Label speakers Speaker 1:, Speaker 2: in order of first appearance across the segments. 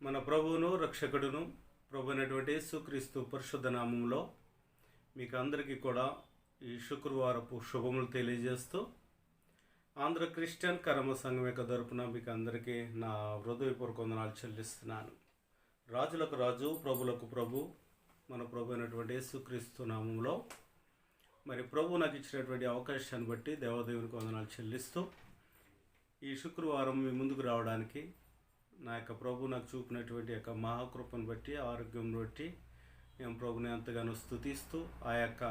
Speaker 1: మన ప్రభువును రక్షకుడును ప్రభునటువంటి యేసుక్రీస్తు పరిశుద్ధ నామంలో మీకు అందరికీ కూడా ఈ శుక్రవారపు శుభములు తెలియజేస్తూ ఆంధ్ర క్రిస్టియన్ కర్మ సంఘం యొక్క తరపున మీకు అందరికీ నా హృదయపూర్వక వందనాలు చెల్లిస్తున్నాను. రాజులకు రాజు ప్రభులకు ప్రభు మన ప్రభు అయినటువంటి యేసుక్రీస్తు నామంలో మరి ప్రభు నాకు ఇచ్చినటువంటి అవకాశాన్ని బట్టి దేవదేవునికి వందనాలు చెల్లిస్తూ ఈ శుక్రవారం మీ ముందుకు రావడానికి నా యొక్క ప్రభు నాకు చూపినటువంటి యొక్క మహాకృపను బట్టి ఆరోగ్యం బట్టి నేను ప్రభుని ఎంతగానో స్తుతిస్తూ ఆ యొక్క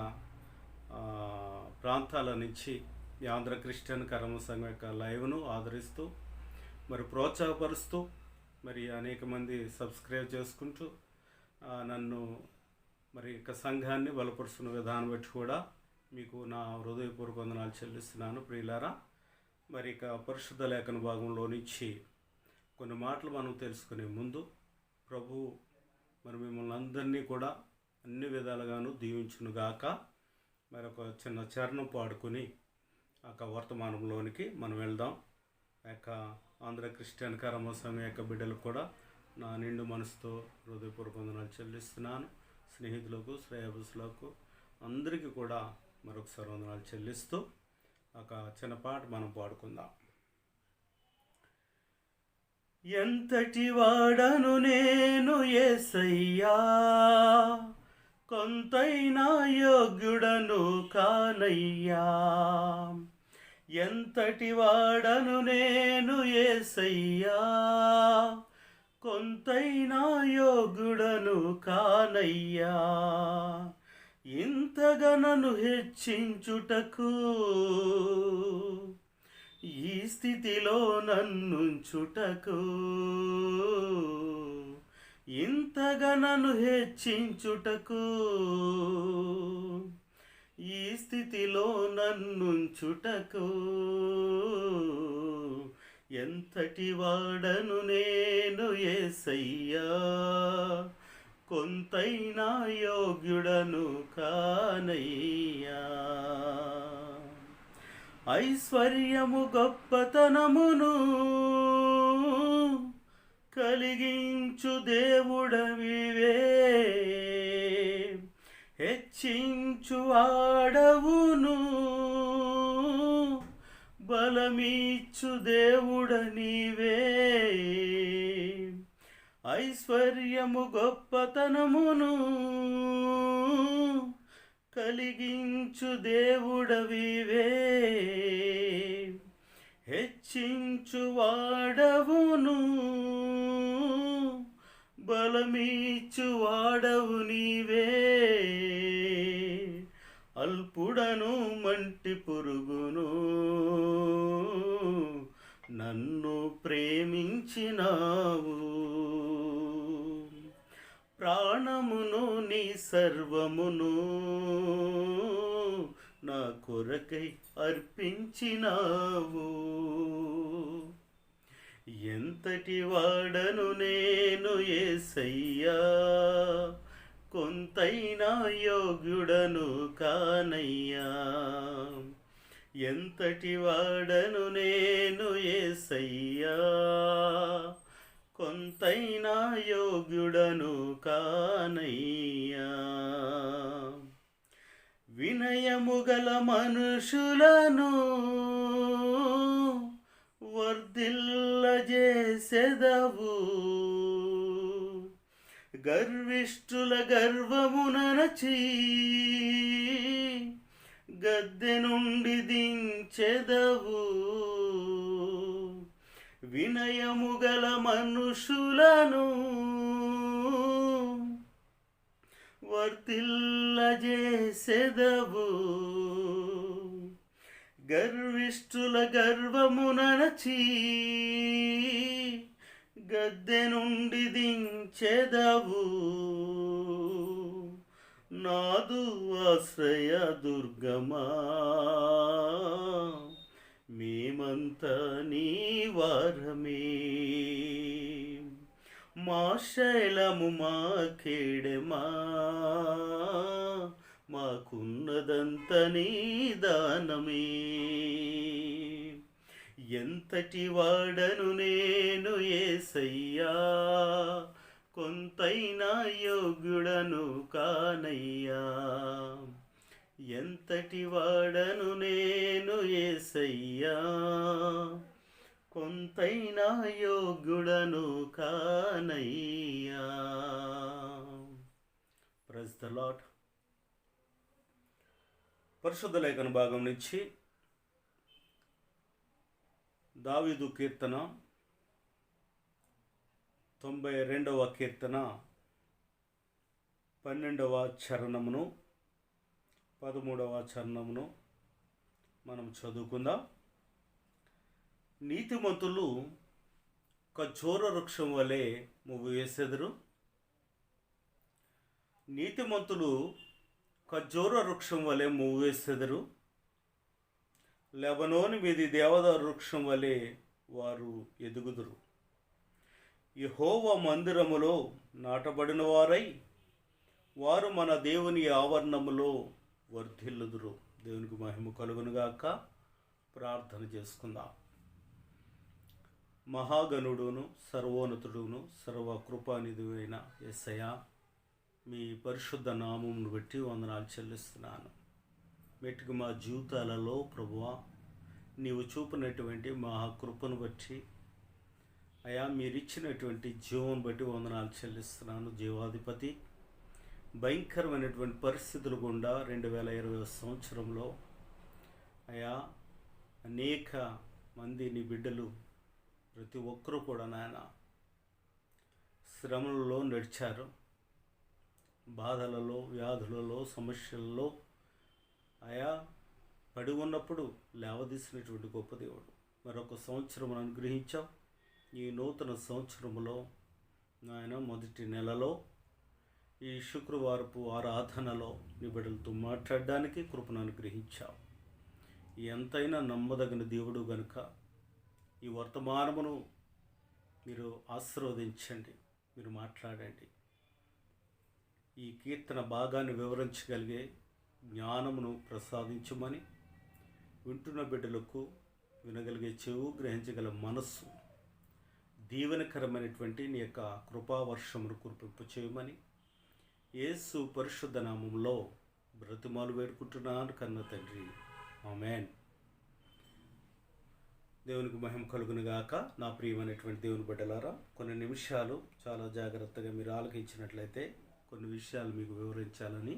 Speaker 1: ప్రాంతాల నుంచి ఈ ఆంధ్ర క్రిస్టియన్ కర్మ సంఘం యొక్క లైవ్ను ఆదరిస్తూ మరి ప్రోత్సాహపరుస్తూ మరి అనేక మంది సబ్స్క్రైబ్ చేసుకుంటూ నన్ను మరి యొక్క సంఘాన్ని బలపరుస్తున్న విధానం బట్టి కూడా మీకు నా హృదయపూర్వక వందనాలు చెల్లిస్తున్నాను. ప్రియులారా, మరి ఇక పరిశుద్ధ లేఖన భాగంలో నుంచి కొన్ని మాటలు మనం తెలుసుకునే ముందు ప్రభు మరి మిమ్మల్ని అందరినీ కూడా అన్ని విధాలుగాను దీవించునుగాక. మరి ఒక చిన్న చరణం పాడుకుని ఆ వర్తమానంలోనికి మనం వెళ్దాం. ఆ యొక్క ఆంధ్ర క్రిస్టియన్ కర్మ సంఘం యొక్క బిడ్డలకు కూడా నా నిండు మనసుతో హృదయపూర్వక వందనాలు చెల్లిస్తున్నాను. స్నేహితులకు, శ్రేయబుసులకు అందరికీ కూడా మరొకసారి వందనాలు చెల్లిస్తూ ఒక చిన్న పాట మనం పాడుకుందాం. ఎంతటి వాడను నేను యేసయ్యా, కొంతైనా యోగ్యుడను కానయ్యా. ఎంతటి వాడను నేను యేసయ్యా, కొంతైనా యోగ్యుడను కానయ్యా. ఇంతగా నన్ను హెచ్చించుటకు, ఈ స్థితిలో నన్నుంచుటకు, ఇంతగా నన్ను హెచ్చించుటకు, ఈ స్థితిలో నన్నుంచుటకు. ఎంతటి వాడను నేను యేసయ్యా, కొంతైనా యోగ్యుడను కానయ్యా. ఐశ్వర్యము గొప్పతనమును కలిగించు దేవుడవివే, హెచ్చించు వాడవును బలమిచ్చు దేవుడ నీవే. ఐశ్వర్యము గొప్పతనమును కలిగించు దేవుడవివే, హెచ్చించు వాడవును బలమిచ్చు వాడవు నీవే. అల్పుడను మంటి పురుగును నన్ను ప్రేమించినావు, ప్రాణమును నీ సర్వమును నా కొరకై అర్పించినావు. ఎంతటి వాడను నేను యేసయ్యా, కొంతైనా యోగ్యుడను కానయ్యా. ఎంతటి వాడను నేను యేసయ్యా, కొంతైనా యోగ్యుడను కానయ్యా. వినయము గల మనుషులను వర్ధిల్లజేసెదవు, గర్విష్ఠుల గర్వముననచి గద్దె నుండి దించెదవు. వినయము గల మనుషులను వర్ధిల్లజేసెదవు, గర్విష్ఠుల గర్వముననచి గద్దె నుండి దించెదవు. నాదు ఆశ్రయ దుర్గమా, మేమంతా నీ వారమే. మా శైలము మా కేడెమా, మాకున్నదంత నీ దానమే. ఎంతటి వాడను నేను యేసయ్యా, కొంతైనా యోగ్యుడను కానయ్యా. ఎంతటి వాడను నేను యేసయ్యా, కొంతైనా యోగ్యుడను కానయ్యా. Praise the lord. పరిశుద్ధ లేఖన భాగం నుంచి దావీదు కీర్తన 92వ కీర్తన 12వ చరణమును 13వ చరణమును మనం చదువుకుందాం. నీతిమంతులు ఖర్జూర వృక్షం వలె మువ్వు వేసెదరు. నీతిమంతులు ఖర్జూర వృక్షం వలె మువ్వు వేసెదరు. లెబనోను మీది దేవదారు వృక్షం వలె వారు ఎదుగుదురు. యెహోవా మందిరములో నాటబడిన వారై వారు మన దేవుని ఆవరణములో వర్ధిల్లుదురు. దేవునికి మహిమ కలుగునుగాక. ప్రార్థన చేసుకుందాం. మహాగణుడును సర్వోన్నతుడును సర్వకృపానిధువైన యేసయ్యా, మీ పరిశుద్ధ నామమును బట్టి వందనాలు చెల్లిస్తున్నాను. మెట్టుకు మా జీవితాలలో ప్రభువా, నీవు చూపినటువంటి మహాకృపను బట్టి అయా, మీరిచ్చినటువంటి జీవం బట్టి వందనాలు చెల్లిస్తున్నాను. జీవాధిపతి, భయంకరమైనటువంటి పరిస్థితులు గుండా 2020 సంవత్సరంలో అయా అనేక మంది నీ బిడ్డలు ప్రతి ఒక్కరూ కూడా నాయన శ్రమలలో నడిచారు. బాధలలో, వ్యాధులలో, సమస్యలలో అయా పడి ఉన్నప్పుడు లేవదీసినటువంటి గొప్ప దేవుడు. మరొక సంవత్సరం అనుగ్రహించావు. ఈ నూతన సంవత్సరంలో నాయన మొదటి నెలలో ఈ శుక్రవారపు ఆరాధనలో నీ బిడ్డలతో మాట్లాడడానికి కృపను అనుగ్రహించావు. ఎంతైనా నమ్మదగిన దేవుడు గనుక ఈ వర్తమానమును మీరు ఆశీర్వదించండి, మీరు మాట్లాడండి. ఈ కీర్తన భాగాన్ని వివరించగలిగే జ్ఞానమును ప్రసాదించమని, వింటున్న బిడ్డలకు వినగలిగే చెవు, గ్రహించగల మనస్సు, దీవెనకరమైనటువంటి నీ యొక్క కృపావర్షమును కురిపింపు చేయమని యేసు పరిశుద్ధ నామములో బ్రతిమాలు వేడుకుంటున్నాను కన్న తండ్రి, ఆమేన్. దేవునికి మహిమ కలుగునుగాక. నా ప్రియమైనటువంటి దేవుని బిడ్డలారా, కొన్ని నిమిషాలు చాలా జాగ్రత్తగా మీరు ఆలకించినట్లయితే కొన్ని విషయాలు మీకు వివరించాలని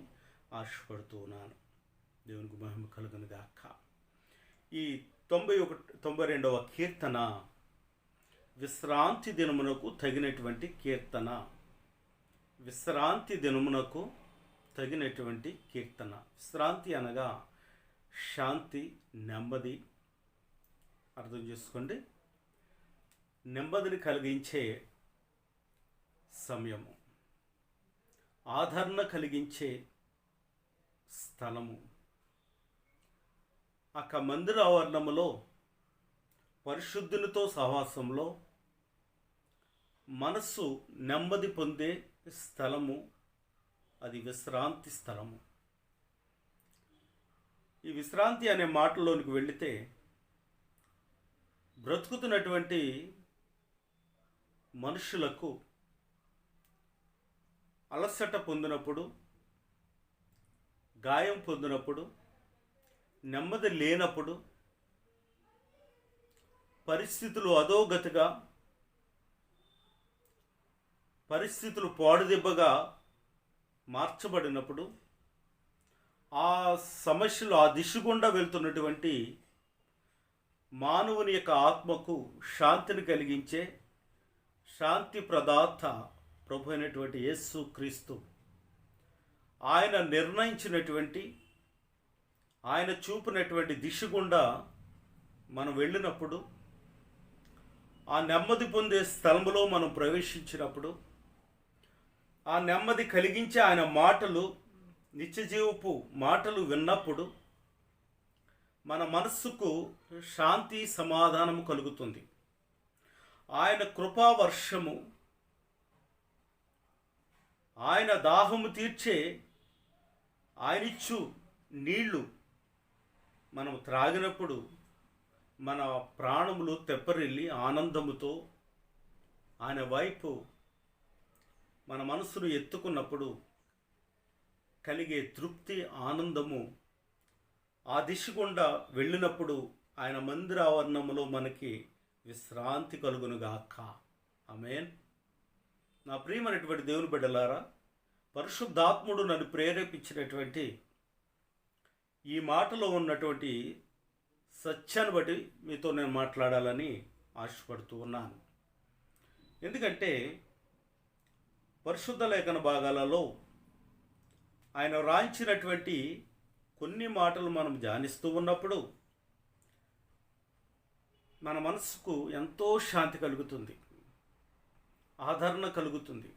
Speaker 1: ఆశపడుతూ ఉన్నాను. దేవునికి మహిమ కలుగునుగాక. ఈ 92వ కీర్తన విశ్రాంతి దినమునకు తగినటువంటి కీర్తన. విశ్రాంతి దినమునకు తగినటువంటి కీర్తన. విశ్రాంతి అనగా శాంతి, నెమ్మది. అర్థం చేసుకోండి. నెమ్మదిని కలిగించే సమయము, ఆదరణ కలిగించే స్థలము. ఆ మందిర ఆవరణములో పరిశుద్ధునితో సహవాసంలో మనస్సు నెమ్మది పొందే స్థలము, అది విశ్రాంతి స్థలము. ఈ విశ్రాంతి అనే మాటలోనికి వెళితే బ్రతుకుతున్నటువంటి మనుషులకు అలసట పొందినప్పుడు, గాయం పొందినప్పుడు, నెమ్మది లేనప్పుడు, పరిస్థితులు అధోగతిగా, పరిస్థితులు పాడుదెబ్బగా మార్చబడినప్పుడు, ఆ సమస్యలు ఆ దిశ గుండా వెళ్తున్నటువంటి మానవుని యొక్క ఆత్మకు శాంతిని కలిగించే శాంతి ప్రదాత ప్రభు అయినటువంటి యేసు క్రీస్తు, ఆయన నిర్ణయించినటువంటి, ఆయన చూపినటువంటి దిశ గుండా మనం వెళ్ళినప్పుడు, ఆ నెమ్మది పొందే స్థలంలో మనం ప్రవేశించినప్పుడు, ఆ నెమ్మది కలిగించే ఆయన మాటలు, నిత్యజీవపు మాటలు విన్నప్పుడు మన మనస్సుకు శాంతి, సమాధానము కలుగుతుంది. ఆయన కృపావర్షము, ఆయన దాహము తీర్చే ఆయనిచ్చు నీళ్లు మనం త్రాగినప్పుడు మన ప్రాణములు తెప్పరిల్లి ఆనందముతో ఆయన వైపు మన మనసును ఎత్తుకున్నప్పుడు కలిగే తృప్తి, ఆనందము, ఆ దిశ గుండా వెళ్ళినప్పుడు ఆయన మందిర ఆవరణములో మనకి విశ్రాంతి కలుగునుగాక. ఆమేన్. నా ప్రియమైనటువంటి దేవుని బిడ్డలారా, పరిశుద్ధాత్ముడు నన్ను ప్రేరేపించినటువంటి ఈ మాటలో ఉన్నటువంటి సత్యాన్ని బట్టి మీతో నేను మాట్లాడాలని ఆశపడుతూ ఉన్నాను. ఎందుకంటే పరిశుద్ధ లేఖన భాగాలలో ఆయన రాయించినటువంటి కొన్ని మాటలు మనం ధ్యానిస్తూ ఉన్నప్పుడు మన మనసుకు ఎంతో శాంతి కలుగుతుంది, ఆదరణ కలుగుతుంది.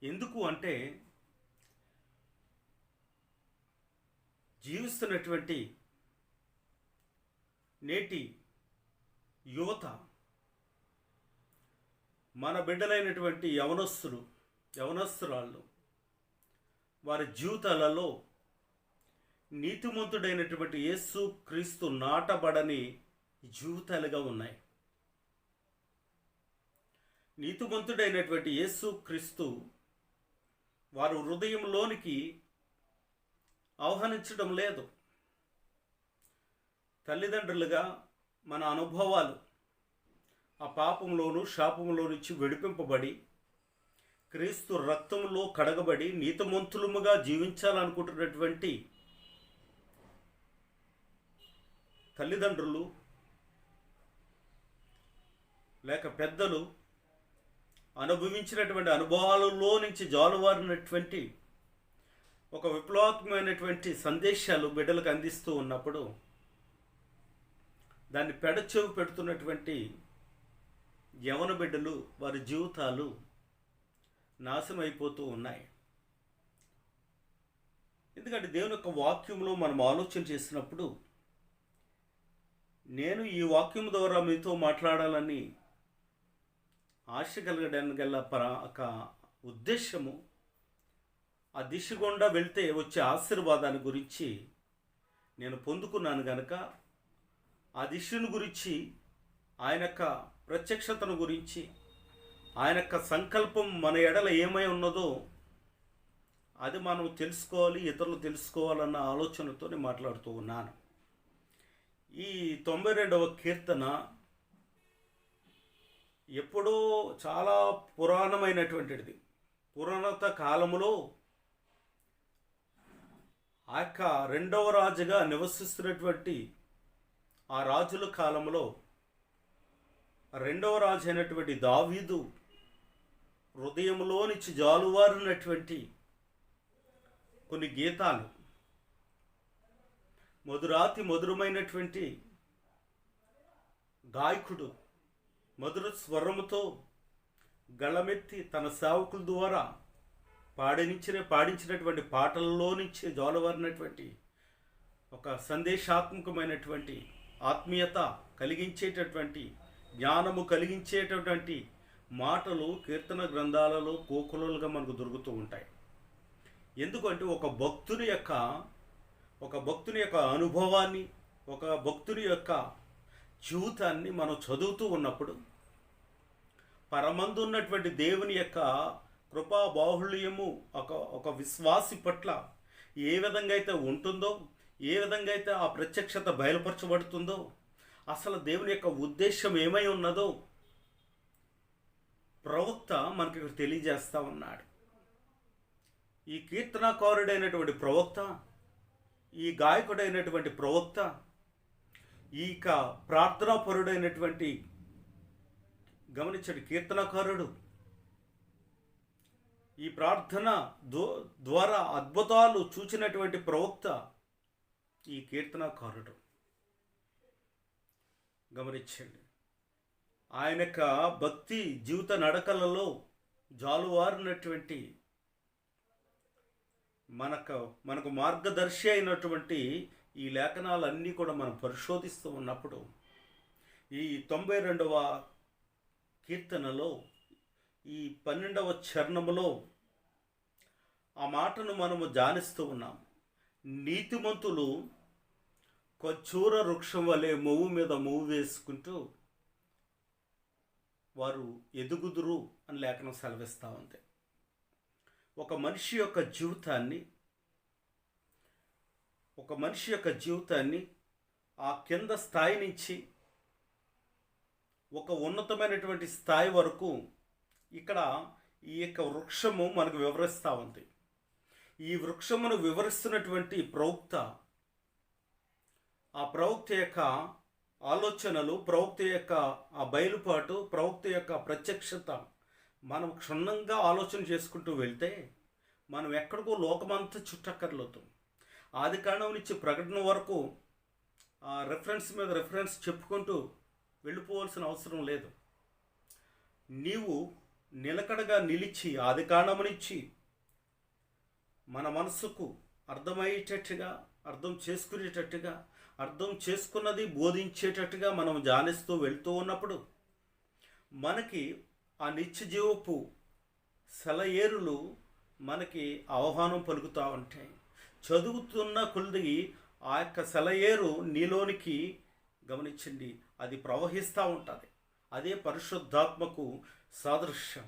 Speaker 1: ఎందుకు అంటే జీవిస్తున్నటువంటి నేటి యువత, మన బిడ్డలైనటువంటి యవనస్తురాళ్ళు వారి జీవితాలలో నీతిమంతుడైనటువంటి యేసు క్రీస్తు నాటబడని జీవితాలుగా ఉన్నాయి. నీతిమంతుడైనటువంటి యేసు క్రీస్తు వారు హృదయంలోనికి ఆహ్వానించడం లేదు. తల్లిదండ్రులుగా మన అనుభవాలు ఆ పాపంలోను శాపంలో నుంచి విడిపింపబడి క్రీస్తు రక్తంలో కడగబడి నీతిమంతులముగా జీవించాలనుకుంటున్నటువంటి తల్లిదండ్రులు లేక పెద్దలు అనుభవించినటువంటి అనుభవాలలో నుంచి జాలువారినటువంటి ఒక విప్లవాత్మకమైనటువంటి సందేశాలు బిడ్డలకు అందిస్తూ ఉన్నప్పుడు దాన్ని పెడచెవి పెడుతున్నటువంటి యవన బిడ్డలు వారి జీవితాలు నాశనం అయిపోతూ ఉన్నాయి. ఎందుకంటే దేవుని యొక్క వాక్యంలో మనం ఆలోచన చేసినప్పుడు, నేను ఈ వాక్యం ద్వారా మీతో మాట్లాడాలని ఆశ కలగడానికి గల ఒక ఉద్దేశము, ఆ దిశ గుండా వెళ్తే వచ్చే ఆశీర్వాదాన్ని గురించి నేను పొందుకున్నాను కనుక ఆ దిశను గురించి, ఆయన యొక్క ప్రత్యక్షతను గురించి, ఆయన యొక్క సంకల్పం మన ఎడల ఏమై ఉన్నదో అది మనం తెలుసుకోవాలి, ఇతరులు తెలుసుకోవాలన్న ఆలోచనతో నేను మాట్లాడుతూ ఉన్నాను. ఈ 92వ కీర్తన ఎప్పుడో చాలా పురాణమైనటువంటిది. పురాణత కాలములో ఆ యొక్క 2వ రాజుగా నివసిస్తున్నటువంటి ఆ రాజుల కాలంలో 2వ రాజు అయినటువంటి దావీదు హృదయంలో నుంచి జాలువారినటువంటి కొన్ని గీతాలు, మధురమైనటువంటి గాయకుడు మధుర స్వరముతో గళమెత్తి తన సేవకుల ద్వారా పాడించినటువంటి పాటల్లో నుంచి జాలువారినటువంటి ఒక సందేశాత్మకమైనటువంటి ఆత్మీయత కలిగించేటటువంటి, జ్ఞానము కలిగించేటటువంటి మాటలు కీర్తన గ్రంథాలలో కోకులుగా మనకు దొరుకుతూ ఉంటాయి. ఎందుకంటే ఒక భక్తుని యొక్క అనుభవాన్ని, ఒక భక్తుని యొక్క జీవితాన్ని మనం చదువుతూ ఉన్నప్పుడు పరమందు ఉన్నటువంటి దేవుని యొక్క కృపా బాహుళ్యము ఒక విశ్వాసి పట్ల ఏ విధంగా అయితే ఉంటుందో, ఏ విధంగా అయితే ఆ ప్రత్యక్షత బయలుపరచబడుతుందో, అసలు దేవుని యొక్క ఉద్దేశం ఏమై ఉన్నదో ప్రవక్త మనకి ఇక్కడ తెలియజేస్తా ఉన్నాడు. ఈ కీర్తనాకారుడైనటువంటి ప్రవక్త, ఈ గాయకుడైనటువంటి ప్రవక్త, ఈ ప్రార్థనాపరుడైనటువంటి గమనించండి కీర్తనకారుడు, ఈ ప్రార్థన ద్వారా అద్భుతాలు చూచినటువంటి ప్రవక్త ఈ కీర్తనకారుడు. గమనించండి, ఆయన యొక్క భక్తి జీవిత నడకలలో జాలువారినటువంటి మనకు మార్గదర్శి అయినటువంటి ఈ లేఖనాలన్నీ కూడా మనం పరిశోధిస్తూ ఉన్నప్పుడు ఈ 92వ కీర్తనలో ఈ 12వ చరణములో ఆ మాటను మనము ధ్యానిస్తూ ఉన్నాం. నీతిమంతులు ఖర్జూర వృక్షం వలె మొవ్వు మీద మొవ్వు వేసుకుంటూ వారు ఎదుగుదురు అని లేఖనం సెలవిస్తూ ఉంది. ఒక మనిషి యొక్క జీవితాన్ని ఆ కింద స్థాయి నుంచి ఒక ఉన్నతమైనటువంటి స్థాయి వరకు ఇక్కడ ఈ యొక్క వృక్షము మనకు వివరిస్తూ ఉంది. ఈ వృక్షమును వివరిస్తున్నటువంటి ప్రవక్త, ఆ ప్రవక్త యొక్క ఆలోచనలు, ప్రవక్త యొక్క ఆ బయలుపాటు, ప్రవక్త యొక్క ప్రత్యక్షత మనం క్షుణ్ణంగా ఆలోచన చేసుకుంటూ వెళ్తే మనం ఎక్కడికో లోకమంతా చుట్టక్కర్లేదు. ఆది కాండం నుంచి ప్రకటన వరకు ఆ రెఫరెన్స్ మీద రెఫరెన్స్ చెప్పుకుంటూ వెళ్ళిపోవాల్సిన అవసరం లేదు. నీవు నిలకడగా నిలిచి ఆది కాండం నుంచి మన మనసుకు అర్థమయ్యేటట్టుగా, అర్థం చేసుకునేటట్టుగా, అర్థం చేసుకున్నది బోధించేటట్టుగా మనం ధ్యానిస్తూ వెళ్తూ ఉన్నప్పుడు మనకి ఆ నిత్య జీవపు సెలయేరులు మనకి ఆహ్వానం పలుకుతూ ఉంటాయి. చదువుతున్న కొద్ది ఆ యొక్క సెలయేరు నీలోనికి గమనించండి, అది ప్రవహిస్తూ ఉంటుంది. అదే పరిశుద్ధాత్మకు సాదృశ్యం.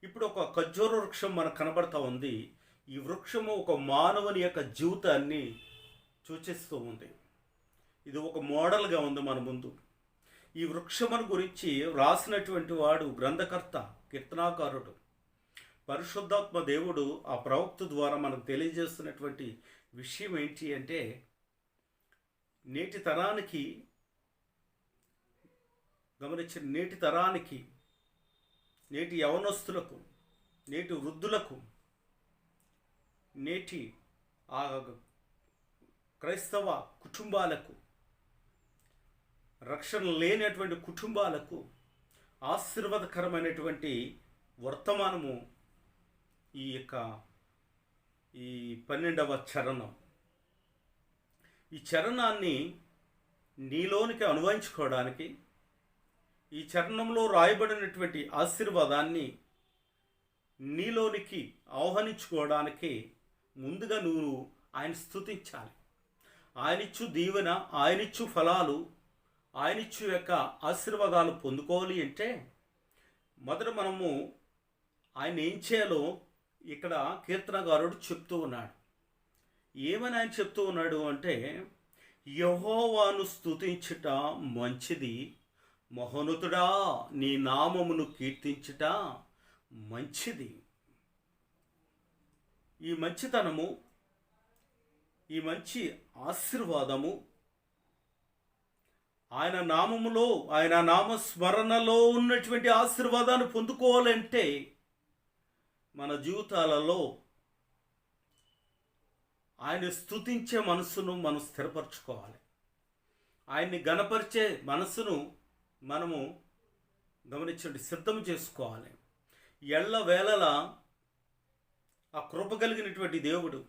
Speaker 1: ఇప్పుడు ఒక ఖర్జూర వృక్షం మనకు కనబడతా ఉంది. ఈ వృక్షము ఒక మానవుని యొక్క జీవితాన్ని సూచిస్తూ ఉంది. ఇది ఒక మోడల్గా ఉంది మన ముందు. ఈ వృక్షమును గురించి వ్రాసినటువంటి వాడు గ్రంథకర్త, కీర్తనాకారుడు, పరిశుద్ధాత్మ దేవుడు ఆ ప్రవక్త ద్వారా మనకు తెలియజేస్తున్నటువంటి విషయం ఏంటి అంటే, నేటి తరానికి గమనించిన నేటి యవనస్తులకు, నేటి వృద్ధులకు, నేటి ఆ క్రైస్తవ కుటుంబాలకు, రక్షణ లేనటువంటి కుటుంబాలకు ఆశీర్వాదకరమైనటువంటి వర్తమానము ఈ 12వ చరణం. ఈ చరణాన్ని నీలోనికి అనుభవించుకోవడానికి, ఈ చరణంలో రాయబడినటువంటి ఆశీర్వాదాన్ని నీలోనికి ఆహ్వానించుకోవడానికి ముందుగా నువ్వు ఆయన స్తుతించాలి. ఆయనిచ్చు దీవెన, ఆయనిచ్చు ఫలాలు, ఆయనిచ్చు యొక్క ఆశీర్వాదాలు పొందుకోవాలి అంటే మొదట మనము ఆయన ఏం చేయాలో ఇక్కడ కీర్తనకారుడు చెప్తూ ఉన్నాడు. ఏమని ఆయన చెప్తూ ఉన్నాడు అంటే, యెహోవాను స్తుతించుట మంచిది, మహోన్నతుడా నీ నామమును కీర్తించుట మంచిది. ఈ మంచితనము, ఈ మంచి ఆశీర్వాదము ఆయన నామములో, ఆయన నామస్మరణలో ఉన్నటువంటి ఆశీర్వాదాన్ని పొందుకోవాలంటే మన జీవితాలలో ఆయన స్తుతించే మనసును మనం స్థిరపరచుకోవాలి. ఆయన్ని గణపరిచే మనసును మనము గమనించండి, సిద్ధం చేసుకోవాలి. ఎల్లవేళలా ఆ కృప కలిగినటువంటి దేవుడు,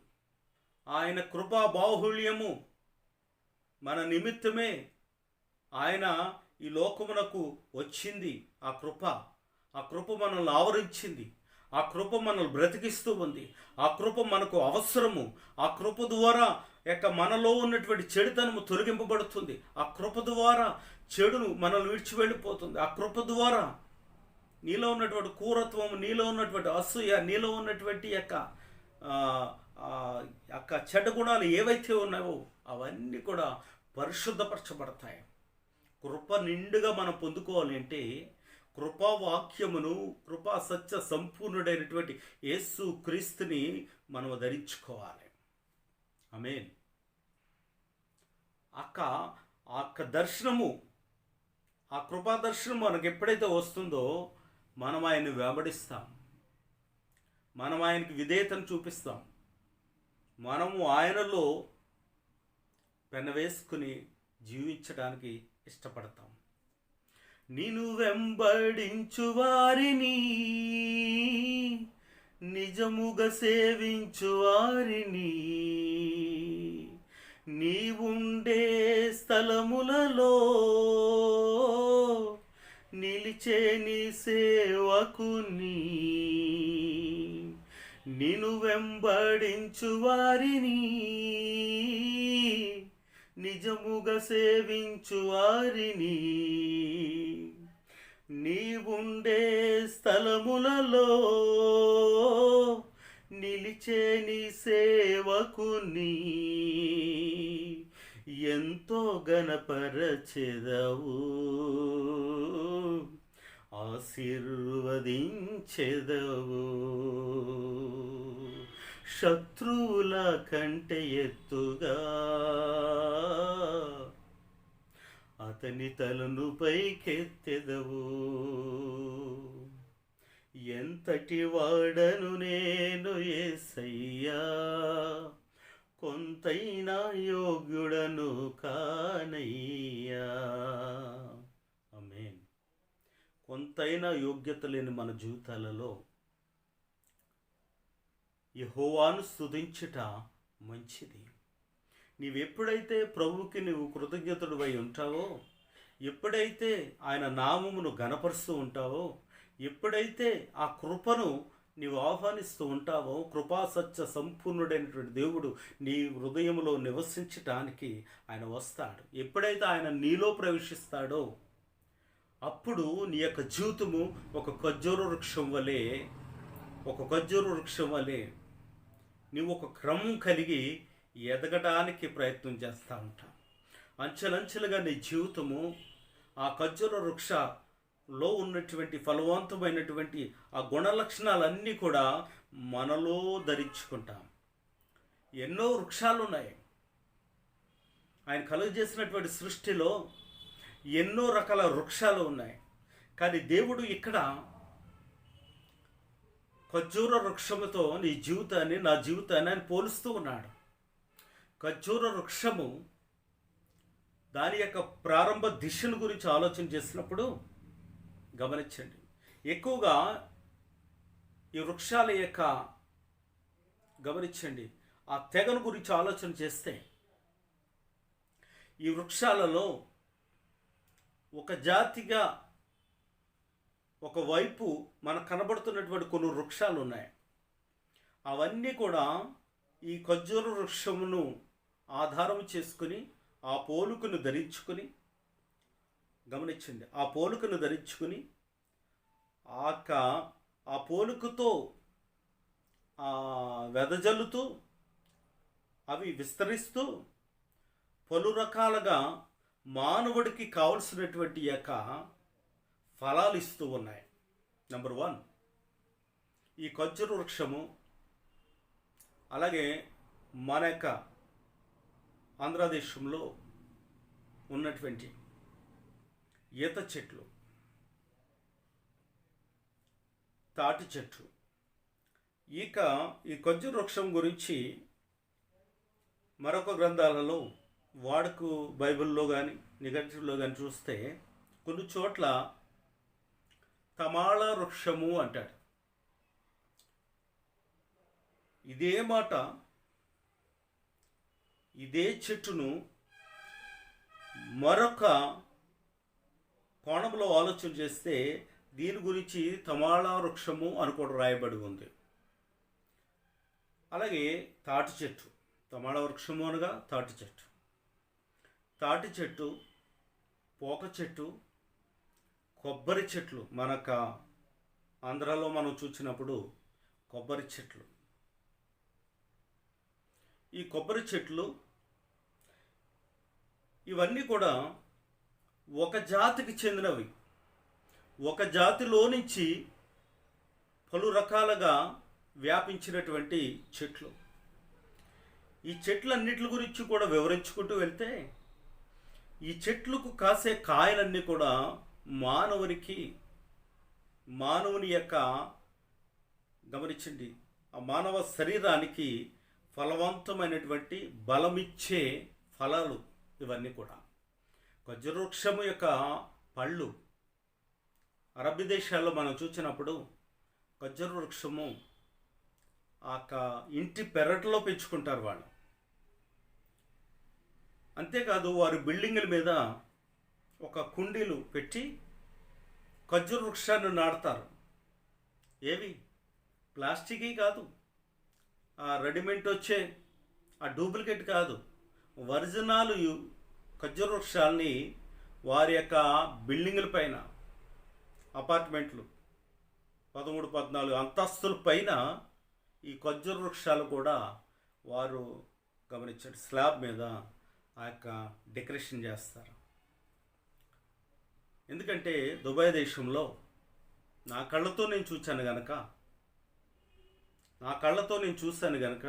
Speaker 1: ఆయన కృపా బాహుళ్యము మన నిమిత్తమే ఆయన ఈ లోకమునకు వచ్చింది. ఆ కృప మనల్ని ఆవరించింది. ఆ కృప మనల్ని బ్రతికిస్తూ ఉంది. ఆ కృప మనకు అవసరము. ఆ కృప ద్వారా మనలో ఉన్నటువంటి చెడుతనము తొలగింపబడుతుంది. ఆ కృప ద్వారా చెడును మనల్ని విడిచి వెళ్ళిపోతుంది. ఆ కృప ద్వారా నీలో ఉన్నటువంటి క్రూరత్వము, నీలో ఉన్నటువంటి అసూయ, నీలో ఉన్నటువంటి చెడ్డ గుణాలు ఏవైతే ఉన్నాయో అవన్నీ కూడా పరిశుద్ధపరచబడతాయి. కృప నిండుగా మనం పొందుకోవాలి అంటే కృపావాక్యమును, కృపా సత్య సంపూర్ణుడైనటువంటి యేసు క్రీస్తుని మనం ధరించుకోవాలి. ఆమేన్. ఆ దర్శనము, ఆ కృపా దర్శనం మనకు ఎప్పుడైతే వస్తుందో మనం ఆయన్ని వెంబడిస్తాం, మనం ఆయనకి విధేయతను చూపిస్తాం, మనము ఆయనలో పెనవేసుకుని జీవించడానికి ఇష్టపడతాం. నిన్ను వెంబడించు వారిని, నిజముగా సేవించు వారిని, నీవుండే స్థలములలో నిలిచే నీ సేవకుని, నిన్ను వెంబడించు వారిని, నిజముగా సేవించు వారిని నీవుండే స్థలములలో నిలిచే నీ సేవకుని ఎంతో గణపరచెదవు, ఆశీర్వదించెదవు. శత్రువుల కంటే ఎత్తుగా అతని తలను పైకెత్తెదవు. ఎంతటి వాడను నేను యేసయ్యా, కొంతైనా యోగ్యుడను కానయ్యా. ఆమేన్. కొంతైనా యోగ్యత లేని మన జీవితాలలో యెహోవాను స్తుతించుట మంచిది. నీవెప్పుడైతే ప్రభువుకి నువ్వు కృతజ్ఞతుడివై ఉంటావో, ఎప్పుడైతే ఆయన నామమును ఘనపరుస్తూ ఉంటావో, ఎప్పుడైతే ఆ కృపను నీవు ఆహ్వానిస్తూ ఉంటావో, కృపాసత్య సంపూర్ణుడైనటువంటి దేవుడు నీ హృదయంలో నివసించటానికి ఆయన వస్తాడు. ఎప్పుడైతే ఆయన నీలో ప్రవేశిస్తాడో అప్పుడు నీ యొక్క జీవితము ఒక ఖర్జూర వృక్షం వలె నీవు ఒక క్రమం కలిగి ఎదగడానికి ప్రయత్నం చేస్తూ ఉంటావు. అంచెలంచెలుగా నీ జీవితము ఆ ఖర్జూర వృక్షలో ఉన్నటువంటి ఫలవంతమైనటువంటి ఆ గుణ లక్షణాలన్నీ కూడా మనలో ధరించుకుంటాం. ఎన్నో వృక్షాలు ఉన్నాయి. ఆయన కలుగజేసినటువంటి సృష్టిలో ఎన్నో రకాల వృక్షాలు ఉన్నాయి. కానీ దేవుడు ఇక్కడ ఖర్జూర వృక్షముతో నీ జీవితాన్ని, నా జీవితాన్ని ఆయన పోలుస్తూ ఉన్నాడు. ఖర్జూర వృక్షము దాని యొక్క ప్రారంభ దిశను గురించి ఆలోచన చేసినప్పుడు గమనించండి, ఎక్కువగా ఈ వృక్షాల యొక్క గమనించండి ఆ తెగను గురించి ఆలోచన చేస్తే ఈ వృక్షాలలో ఒక జాతిగా ఒకవైపు మనకు కనబడుతున్నటువంటి కొన్ని వృక్షాలు ఉన్నాయి. అవన్నీ కూడా ఈ ఖర్జూర వృక్షమును ఆధారం చేసుకుని ఆ పోలుకను ధరించుకుని, గమనించండి, ఆ పోలుకను ధరించుకుని ఆ పోలుకతో వెదజల్లుతూ అవి విస్తరిస్తూ పలు రకాలుగా మానవుడికి కావలసినటువంటి యొక్క ఫలాలు ఇస్తూ ఉన్నాయి. నెంబర్ 1 ఈ ఖర్జూర వృక్షము, అలాగే మన యొక్క ఆంధ్రదేశంలో ఉన్నటువంటి ఈత చెట్లు, తాటి చెట్టు. ఇక ఈ ఖర్జూర వృక్షం గురించి మరొక గ్రంథాలలో వాడుకు బైబిల్లో కానీ నిఘంటువులో కానీ చూస్తే కొన్ని చోట్ల తమాళ వృక్షము అంటాడు. ఇదే మాట, ఇదే చెట్టును మరొక కోణంలో ఆలోచన చేస్తే దీని గురించి తమాళ వృక్షము అని కూడా రాయబడి ఉంది. అలాగే తాటి చెట్టు, తమాళ వృక్షము అనగా తాటి చెట్టు, తాటి చెట్టు, పోక చెట్టు, కొబ్బరి చెట్లు. మనకు ఆంధ్రాలో మనం చూసినప్పుడు కొబ్బరి చెట్లు, ఈ కొబ్బరి చెట్లు ఇవన్నీ కూడా ఒక జాతికి చెందినవి. ఒక జాతిలో నుంచి పలు రకాలుగా వ్యాపించినటువంటి చెట్లు. ఈ చెట్లన్నిటి గురించి కూడా వివరించుకుంటూ వెళ్తే ఈ చెట్లకు కాసే కాయలన్నీ కూడా మానవుని యొక్క గమనించండి ఆ మానవ శరీరానికి ఫలవంతమైనటువంటి బలమిచ్చే ఫలాలు ఇవన్నీ కూడా. ఖర్జూర వృక్షము యొక్క పళ్ళు అరబీ దేశాల్లో మనం చూసినప్పుడు ఖర్జూర వృక్షము ఆ ఇంటి పెరట్లో పెంచుకుంటారు వాళ్ళు. అంతేకాదు వారి బిల్డింగుల మీద ఒక కుండీలు పెట్టి ఖర్జూర వృక్షాన్ని నాటుతారు. ఏవి ప్లాస్టిక్ కాదు, ఆ రెడీమేడ్ వచ్చే ఆ డూప్లికేట్ కాదు, ఒరిజినల్ ఖర్జూర వృక్షాలని వారి యొక్క బిల్డింగుల పైన, అపార్ట్మెంట్లు 13, 14 అంతస్తుల పైన ఈ ఖర్జూర వృక్షాలు కూడా వారు గమనించండి స్లాబ్ మీద ఆ యొక్క డెకరేషన్ చేస్తారు. ఎందుకంటే దుబాయ్ దేశంలో నా కళ్ళతో నేను చూశాను గనక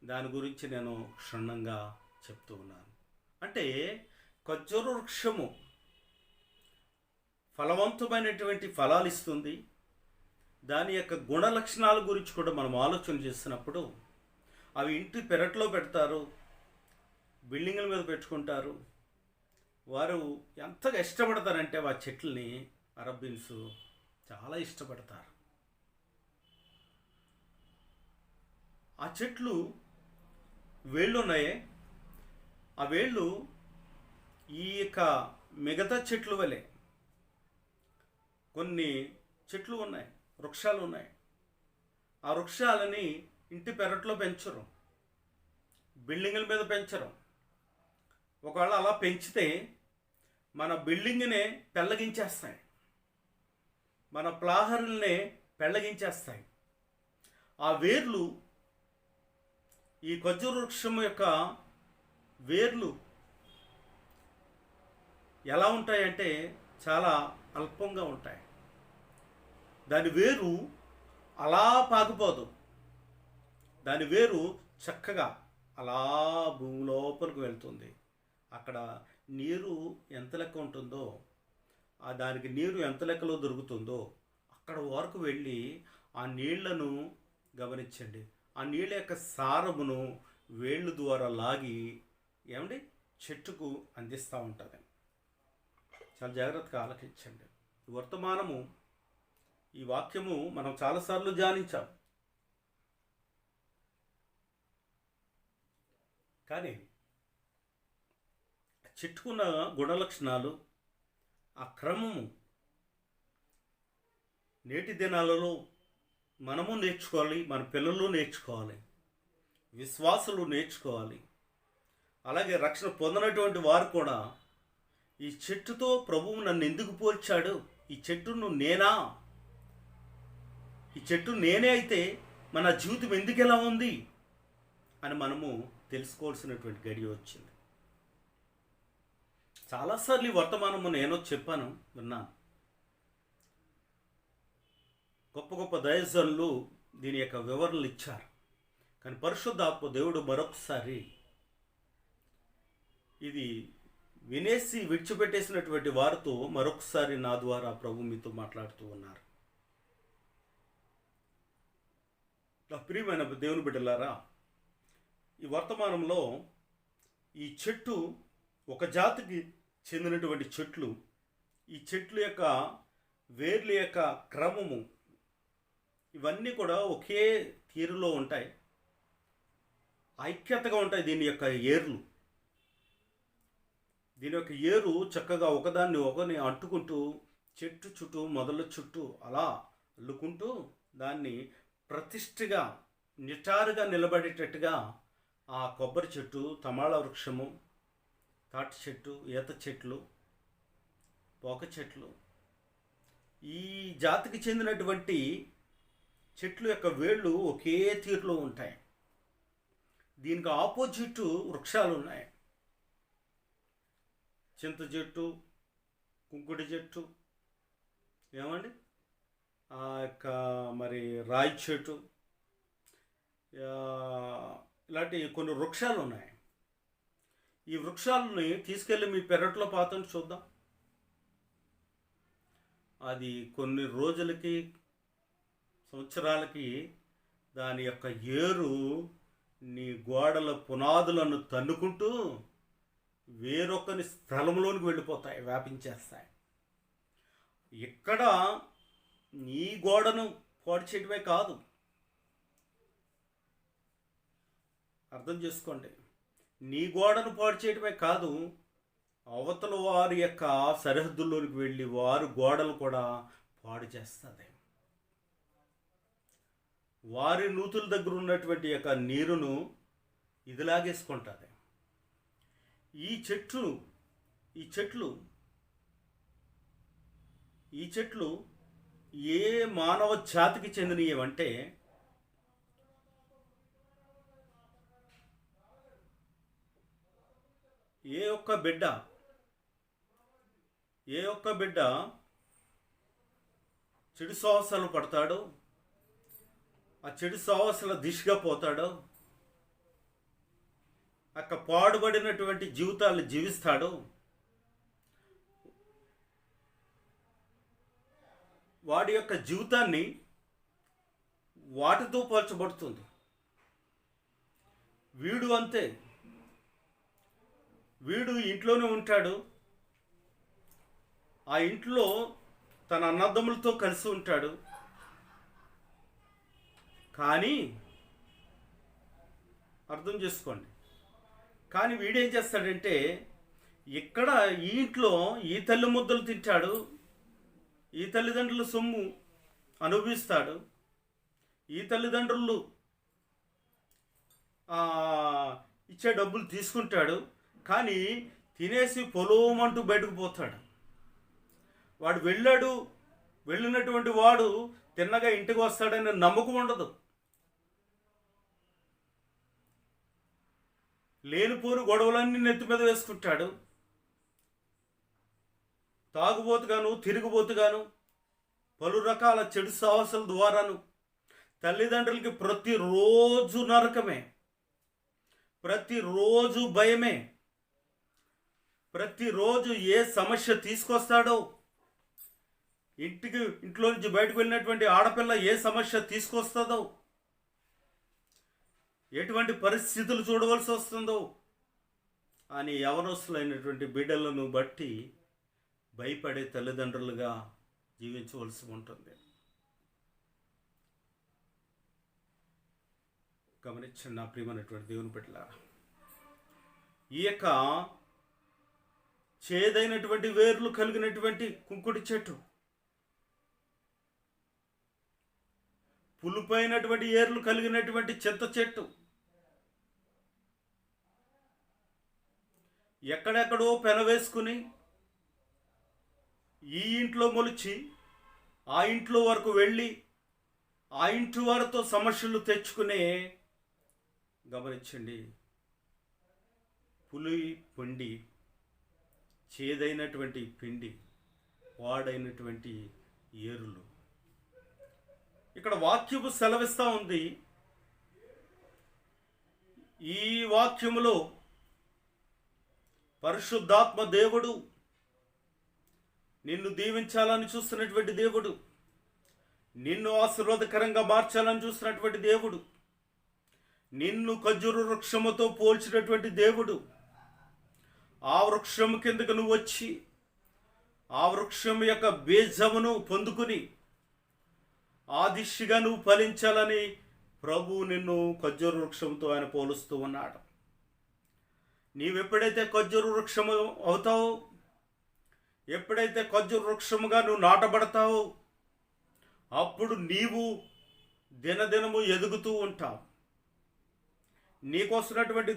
Speaker 1: దాని గురించి నేను క్షుణ్ణంగా చెప్తూ ఉన్నాను. అంటే ఖర్జూర వృక్షము ఫలవంతమైనటువంటి ఫలాలు ఇస్తుంది. దాని యొక్క గుణ లక్షణాల గురించి కూడా మనం ఆలోచన చేసినప్పుడు అవి ఇంటి పెరట్లో పెడతారు, బిల్డింగుల మీద పెట్టుకుంటారు. వారు ఎంతగా ఇష్టపడతారంటే ఆ చెట్లని అరబ్బీన్స్ చాలా ఇష్టపడతారు. ఆ చెట్లు వేళ్ళు ఉన్నాయే, ఆ వేళ్ళు ఈ యొక్క మిగతా చెట్లు వలె కొన్ని చెట్లు ఉన్నాయి, వృక్షాలు ఉన్నాయి. ఆ వృక్షాలని ఇంటి పెరట్లో పెంచరు, బిల్డింగుల మీద పెంచరు. ఒకవేళ అలా పెంచితే మన బిల్డింగ్నే పెళ్ళగించేస్తాయి, మన ప్లాహరుల్నే పెళ్ళగించేస్తాయి. ఆ వేర్లు, ఈ ఖర్జూర వృక్షం యొక్క వేర్లు ఎలా ఉంటాయంటే చాలా అల్పంగా ఉంటాయి. దాని వేరు అలా పాకిపోదు, దాని వేరు చక్కగా అలా భూమి లోపలికి వెళ్తుంది. అక్కడ నీరు ఎంత లెక్క ఉంటుందో, దానికి నీరు ఎంత లెక్కలో దొరుకుతుందో అక్కడ వరకు వెళ్ళి ఆ నీళ్లను గమనించండి. ఆ నీళ్ళ యొక్క సారమును వేళ్ళు ద్వారా లాగి చెట్టుకు అందిస్తూ ఉంటుంది. చాలా జాగ్రత్తగా ఆలకించండి. వర్తమానము, ఈ వాక్యము మనం చాలాసార్లు ధ్యానించాం. కానీ చెట్టుకున్న గుణలక్షణాలు, ఆ క్రమము నేటి దినాలలో మనము నేర్చుకోవాలి, మన పిల్లలు నేర్చుకోవాలి, విశ్వాసులు నేర్చుకోవాలి. అలాగే రక్షణ పొందినటువంటి వారు కూడా ఈ చెట్టుతో ప్రభువు నన్ను ఎందుకు పోల్చాడు, ఈ చెట్టును నేనా, ఈ చెట్టు నేనే అయితే మన జీవితం ఎందుకు ఎలా ఉంది అని మనము తెలుసుకోవాల్సినటువంటి గడియ వచ్చింది. చాలాసార్లు ఈ వర్తమానము నేను చెప్పాను, విన్నాను. గొప్ప గొప్ప దైవజనులు దీని యొక్క వివరణలు ఇచ్చారు. కానీ పరిశుద్ధాత్మ దేవుడు మరొకసారి ఇది వినేసి విడిచిపెట్టేసినటువంటి వారితో మరొకసారి నా ద్వారా ప్రభు మీతో మాట్లాడుతూ ఉన్నారు. ప్రియమైన దేవుని బిడ్డలారా, ఈ వర్తమానంలో ఈ చెట్టు ఒక జాతికి చెందినటువంటి చెట్లు, ఈ చెట్ల యొక్క వేర్ల యొక్క క్రమము ఇవన్నీ కూడా ఒకే తీరులో ఉంటాయి, ఐక్యతగా ఉంటాయి. దీని యొక్క ఏరు చక్కగా ఒకరిని అంటుకుంటూ చెట్టు చుట్టూ, మొదల చుట్టూ అలా అల్లుకుంటూ దాన్ని ప్రతిష్ఠగా నిటారుగా నిలబడేటట్టుగా ఆ కొబ్బరి చెట్టు, తమాళ వృక్షము, తాటి చెట్టు, ఈత చెట్లు, పోక చెట్లు, ఈ జాతికి చెందినటువంటి చెట్లు యొక్క వేళ్ళు ఒకే తీరులో ఉంటాయి. దీనికి ఆపోజిట్ వృక్షాలు ఉన్నాయి. చింత చెట్టు, కుంకుడి చెట్టు, ఆ యొక్క రాయి చెట్టు, ఇలాంటి కొన్ని వృక్షాలు ఉన్నాయి. ఈ వృక్షాలని తీసుకెళ్ళి మీ పెరట్లో పాతని చూద్దాం. అది కొన్ని రోజులకి, సంవత్సరాలకి దాని యొక్క ఏరు నీ గోడల పునాదులను తన్నుకుంటూ వేరొకని స్థలంలోనికి వెళ్ళిపోతాయి, వ్యాపించేస్తాయి. ఇక్కడ నీ గోడను పాడు చేయడమే కాదు, అర్థం చేసుకోండి, నీ గోడను పాడు చేయడమే కాదు, అవతల వారి యొక్క సరిహద్దుల్లోనికి వెళ్ళి వారు గోడలు కూడా పాడు చేస్తుంది. వారి నూతుల దగ్గర ఉన్నటువంటి యొక్క నీరును ఇది లాగేసుకుంటుంది. ఈ చెట్లు ఈ చెట్లు ఈ చెట్లు ఏ మానవ జాతికి చెందినవంటే ఏ ఒక్క బిడ్డ చెడు సాహసాలు పడతాడో, ఆ చెడు సాహసాల దిశగా పోతాడో, అక్క పాడుబడినటువంటి జీవితాలు జీవిస్తాడో, వాడి యొక్క జీవితాన్ని వాటితో పోల్చబడుతుంది. వీడు అంతే, వీడు ఇంట్లోనే ఉంటాడు, ఆ ఇంట్లో తన అన్నదమ్ములతో కలిసి ఉంటాడు. కానీ అర్థం చేసుకోండి, కానీ వీడేం చేస్తాడంటే ఇక్కడ ఈ ఇంట్లో ఈ తల్లి ముద్దలు తింటాడు, ఈ తల్లిదండ్రుల సొమ్ము అనుభవిస్తాడు, ఈ తల్లిదండ్రులు ఇచ్చే డబ్బులు తీసుకుంటాడు. కానీ తినేసి పొలోమంటూ బయటకు పోతాడు. వాడు వెళ్ళినటువంటి వాడు తిన్నగా ఇంటికి వస్తాడని నమ్మకం ఉండదు. లేనిపోని గొడవలన్నీ నెత్తి మీద వేసుకుంటాడు. తాగుబోతుగాను, తిరుగుబోతుగాను, పలు రకాల చెడు సాహసాల ద్వారాను తల్లిదండ్రులకి ప్రతిరోజు నరకమే, ప్రతిరోజు భయమే. ప్రతిరోజు ఏ సమస్య తీసుకొస్తాడో, ఇంట్లో నుంచి బయటకు వెళ్ళినటువంటి ఆడపిల్ల ఏ సమస్య తీసుకొస్తుందో, ఎటువంటి పరిస్థితులు చూడవలసి వస్తుందో అని యవనస్తులైనటువంటి బిడ్డలను బట్టి భయపడే తల్లిదండ్రులుగా జీవించవలసి ఉంటుంది. గమనించండి నా ప్రియమైనటువంటి దేవుని బిడ్డలారా, ఈ యొక్క చేదైనటువంటి వేర్లు కలిగినటువంటి కుంకుడి చెట్టు, పులుపైనటువంటి ఏర్లు కలిగినటువంటి చింత చెట్టు ఎక్కడెక్కడో పెనవేసుకుని ఈ ఇంట్లో మొలిచి ఆ ఇంట్లో వరకు వెళ్ళి ఆ ఇంటి వారితో సమస్యలు తెచ్చుకునే, గమనించండి, పులి పొండి చేదైనటువంటి పిండి, వాడైనటువంటి ఏరులు. ఇక్కడ వాక్యము సెలవిస్తూ ఉంది. ఈ వాక్యములో పరిశుద్ధాత్మ దేవుడు నిన్ను దీవించాలని చూస్తున్నటువంటి దేవుడు, నిన్ను ఆశీర్వాదకరంగా మార్చాలని చూస్తున్నటువంటి దేవుడు, నిన్ను ఖర్జూర వృక్షముతో పోల్చినటువంటి దేవుడు, ఆ వృక్షము కిందకు నువ్వు వచ్చి ఆ వృక్షం యొక్క బీజమును పొందుకుని ఆ దిశగా నువ్వు ఫలించాలని ప్రభు నిన్ను ఖర్జూర వృక్షంతో ఆయన పోలుస్తూ ఉన్నాడు. నీవెప్పుడైతే ఖర్జూర వృక్షము అవుతావో, ఎప్పుడైతే ఖర్జూర వృక్షముగా నువ్వు నాటబడతావో, అప్పుడు నీవు దినదినము ఎదుగుతూ ఉంటావు. నీకొస్తున్నటువంటి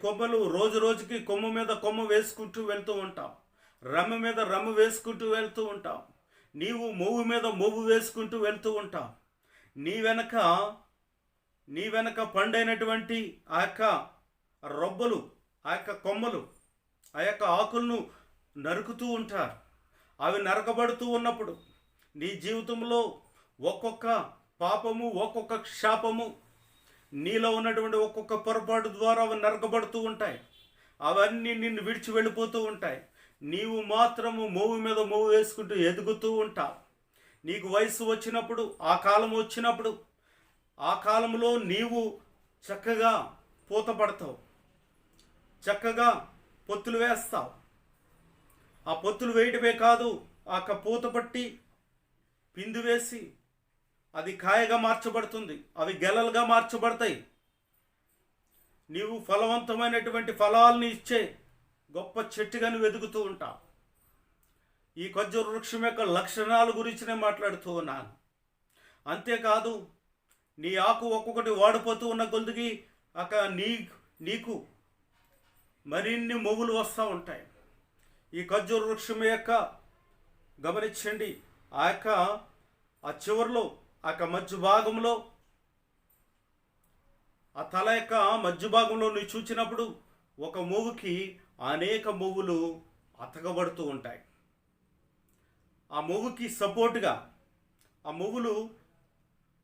Speaker 1: కొమ్మలు రోజు రోజుకి కొమ్మ మీద కొమ్మ వేసుకుంటూ వెళ్తూ ఉంటావు. రమ్మ మీద రమ్మ వేసుకుంటూ వెళ్తూ ఉంటావు. నీవు మొవ్వు మీద మొవ్వు వేసుకుంటూ వెళ్తూ ఉంటావు. నీ వెనక పండైనటువంటి ఆ యొక్క రొబ్బలు, ఆ యొక్క కొమ్మలు, ఆ యొక్క ఆకులను నరుకుతూ ఉంటారు. అవి నరకబడుతూ ఉన్నప్పుడు నీ జీవితంలో ఒక్కొక్క పాపము, ఒక్కొక్క శాపము, నీలో ఉన్నటువంటి ఒక్కొక్క పొరపాటు ద్వారా అవి నరకబడుతూ ఉంటాయి. అవన్నీ నిన్ను విడిచి వెళ్ళిపోతూ ఉంటాయి. నీవు మాత్రము మోవు మీద మోవు వేసుకుంటూ ఎదుగుతూ ఉంటావు. నీకు వయసు వచ్చినప్పుడు, ఆ కాలం వచ్చినప్పుడు, ఆ కాలంలో నీవు చక్కగా పూత పడతావు, చక్కగా పొత్తులు వేస్తావు. ఆ పొత్తులు వేయటమే కాదు, ఆ పూత పట్టి పిండి వేసి అది కాయగా మార్చబడుతుంది, అవి గెలలుగా మార్చబడతాయి. నీవు ఫలవంతమైనటువంటి ఫలాల్ని ఇచ్చే గొప్ప చెట్టుగా నువ్వు ఎదుగుతూ ఉంటావు. ఈ ఖర్జూర వృక్షం యొక్క లక్షణాల గురించి నేను మాట్లాడుతూ ఉన్నాను. అంతేకాదు, నీ ఆకు ఒక్కొక్కటి వాడిపోతూ ఉన్న కొద్దికి నీ నీకు మరిన్ని మొవ్వులు వస్తూ ఉంటాయి. ఈ ఖర్జూర వృక్షం యొక్క గమనించండి, ఆ చివరిలో మధ్య భాగంలో, ఆ తల యొక్క మధ్య భాగంలో నువ్వు చూచినప్పుడు ఒక మొవ్వుకి అనేక మొవ్వులు అతకబడుతూ ఉంటాయి. ఆ మొవ్వుకి సపోర్టుగా ఆ మొవ్వులు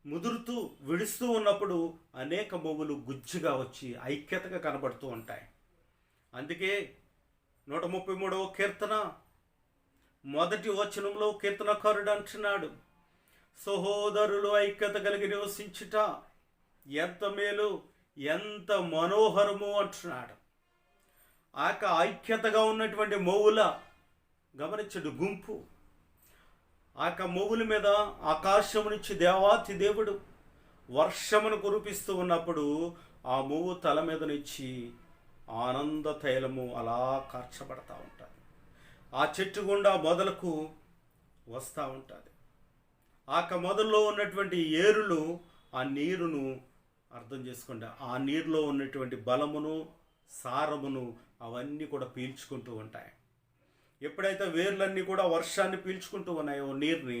Speaker 1: ముదురుతూ విడుస్తూ ఉన్నప్పుడు అనేక మొవ్వులు గుజ్జుగా వచ్చి ఐక్యతగా కనబడుతూ ఉంటాయి. అందుకే 133వ కీర్తన మొదటి వచనంలో కీర్తనకారుడు అంటున్నాడు, సహోదరులు ఐక్యత కలిగి నివసించుట ఎంత మేలు, ఎంత మనోహరము అంటున్నాడు. ఐక్యతగా ఉన్నటువంటి మొవ్వుల గమనించడు గుంపు, మొవ్వుల మీద ఆకాశం నుంచి దేవాతి దేవుడు వర్షమును కురిపిస్తూ ఉన్నప్పుడు ఆ మొవ్వు తల మీద నుంచి ఆనంద తైలము అలా కార్చబడతా ఉంటుంది. ఆ చెట్టు గుండా మొదలకు వస్తూ ఉంటుంది. మొదల్లో ఉన్నటువంటి ఏరులు ఆ నీరును అర్థం చేసుకోండి, ఆ నీరులో ఉన్నటువంటి బలమును సారమును అవన్నీ కూడా పీల్చుకుంటూ ఉంటాయి. ఎప్పుడైతే వేర్లన్నీ కూడా వర్షాన్ని పీల్చుకుంటూ ఉన్నాయో నీరుని,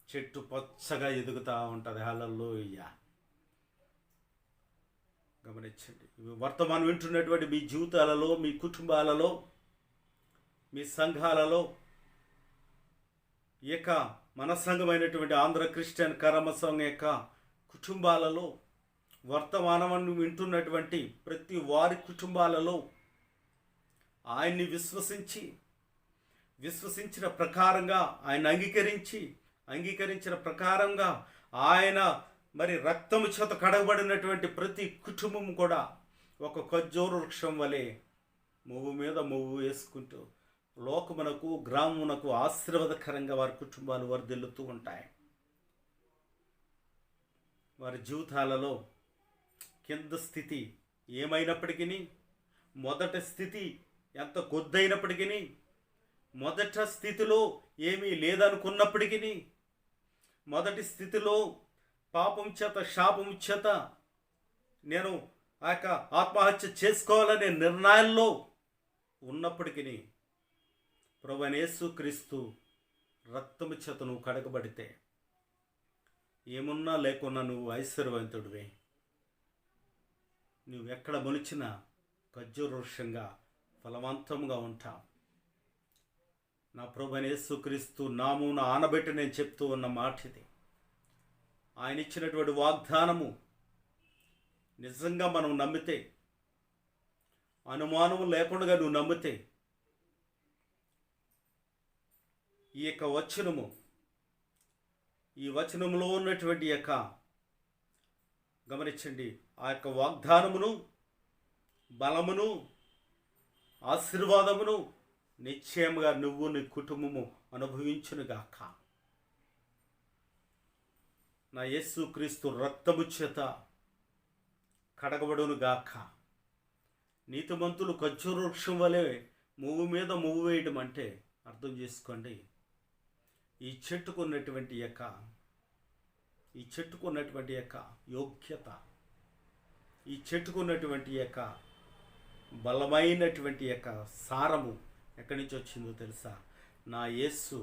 Speaker 1: చెట్టు పచ్చగా ఎదుగుతూ ఉంటుంది. హల్లెలూయా. గమనించండి, వర్తమానం వింటున్నటువంటి మీ జీవితాలలో, మీ కుటుంబాలలో, మీ సంఘాలలో, మన సంఘమైనటువంటి ఆంధ్ర క్రిస్టియన్ కర్మ సంఘం యొక్క కుటుంబాలలో, వర్తమానాన్ని వింటున్నటువంటి ప్రతి వారి కుటుంబాలలో ఆయన్ని విశ్వసించిన ప్రకారంగా, ఆయన అంగీకరించిన ప్రకారంగా ఆయన రక్తము చేత కడగబడినటువంటి ప్రతి కుటుంబం కూడా ఒక ఖర్జూర వృక్షం వలె మొవ్వు మీద మొవ్వు వేసుకుంటూ లోకమునకు, గ్రామమునకు ఆశీర్వాదకరంగా వారి కుటుంబాలు వర్ధిల్లుతూ ఉంటాయి. వారి జీవితాలలో కింద స్థితి ఏమైనప్పటికీ, మొదటి స్థితి ఎంత కొద్దైనప్పటికీ, మొదట స్థితిలో ఏమీ లేదనుకున్నప్పటికీ, మొదటి స్థితిలో పాపం చేత, శాపం చేత నేను ఆత్మహత్య చేసుకోవాలనే నిర్ణయాల్లో ఉన్నప్పటికీ, ప్రభువైన యేసుక్రీస్తు రక్తము చేత నువ్వు కడగబడితే ఏమున్నా లేకున్నా నువ్వు ఐశ్వర్యవంతుడివే. నువ్వు ఎక్కడ మొలిచినా ఖర్జూర వృక్షంగా ఫలవంతంగా ఉంటావు. నా ప్రభువైన యేసుక్రీస్తు నామమున ఆనబెట్టి నేను చెప్తూ ఉన్న మాట ఇది. ఆయన ఇచ్చినటువంటి వాగ్దానము నిజంగా మనం నమ్మితే, అనుమానము లేకుండా నువ్వు నమ్మితే, ఈ వచనములో ఉన్నటువంటి గమనించండి, ఆ వాగ్దానమును, బలమును, ఆశీర్వాదమును నిశ్చయముగా నువ్వు నీ కుటుంబము అనుభవించునుగాక. నా యేసుక్రీస్తు రక్తము చేత కడగబడునుగాక. నీతిమంతులు ఖర్జూర వృక్షం వలె మువ్వు మీద మువ్వు వేయడం అంటే అర్థం చేసుకోండి, ఈ చెట్టుకున్నటువంటి యోగ్యత, ఈ చెట్టుకున్నటువంటి బలమైనటువంటి సారము ఎక్కడి నుంచి వచ్చిందో తెలుసా? నా యేసు,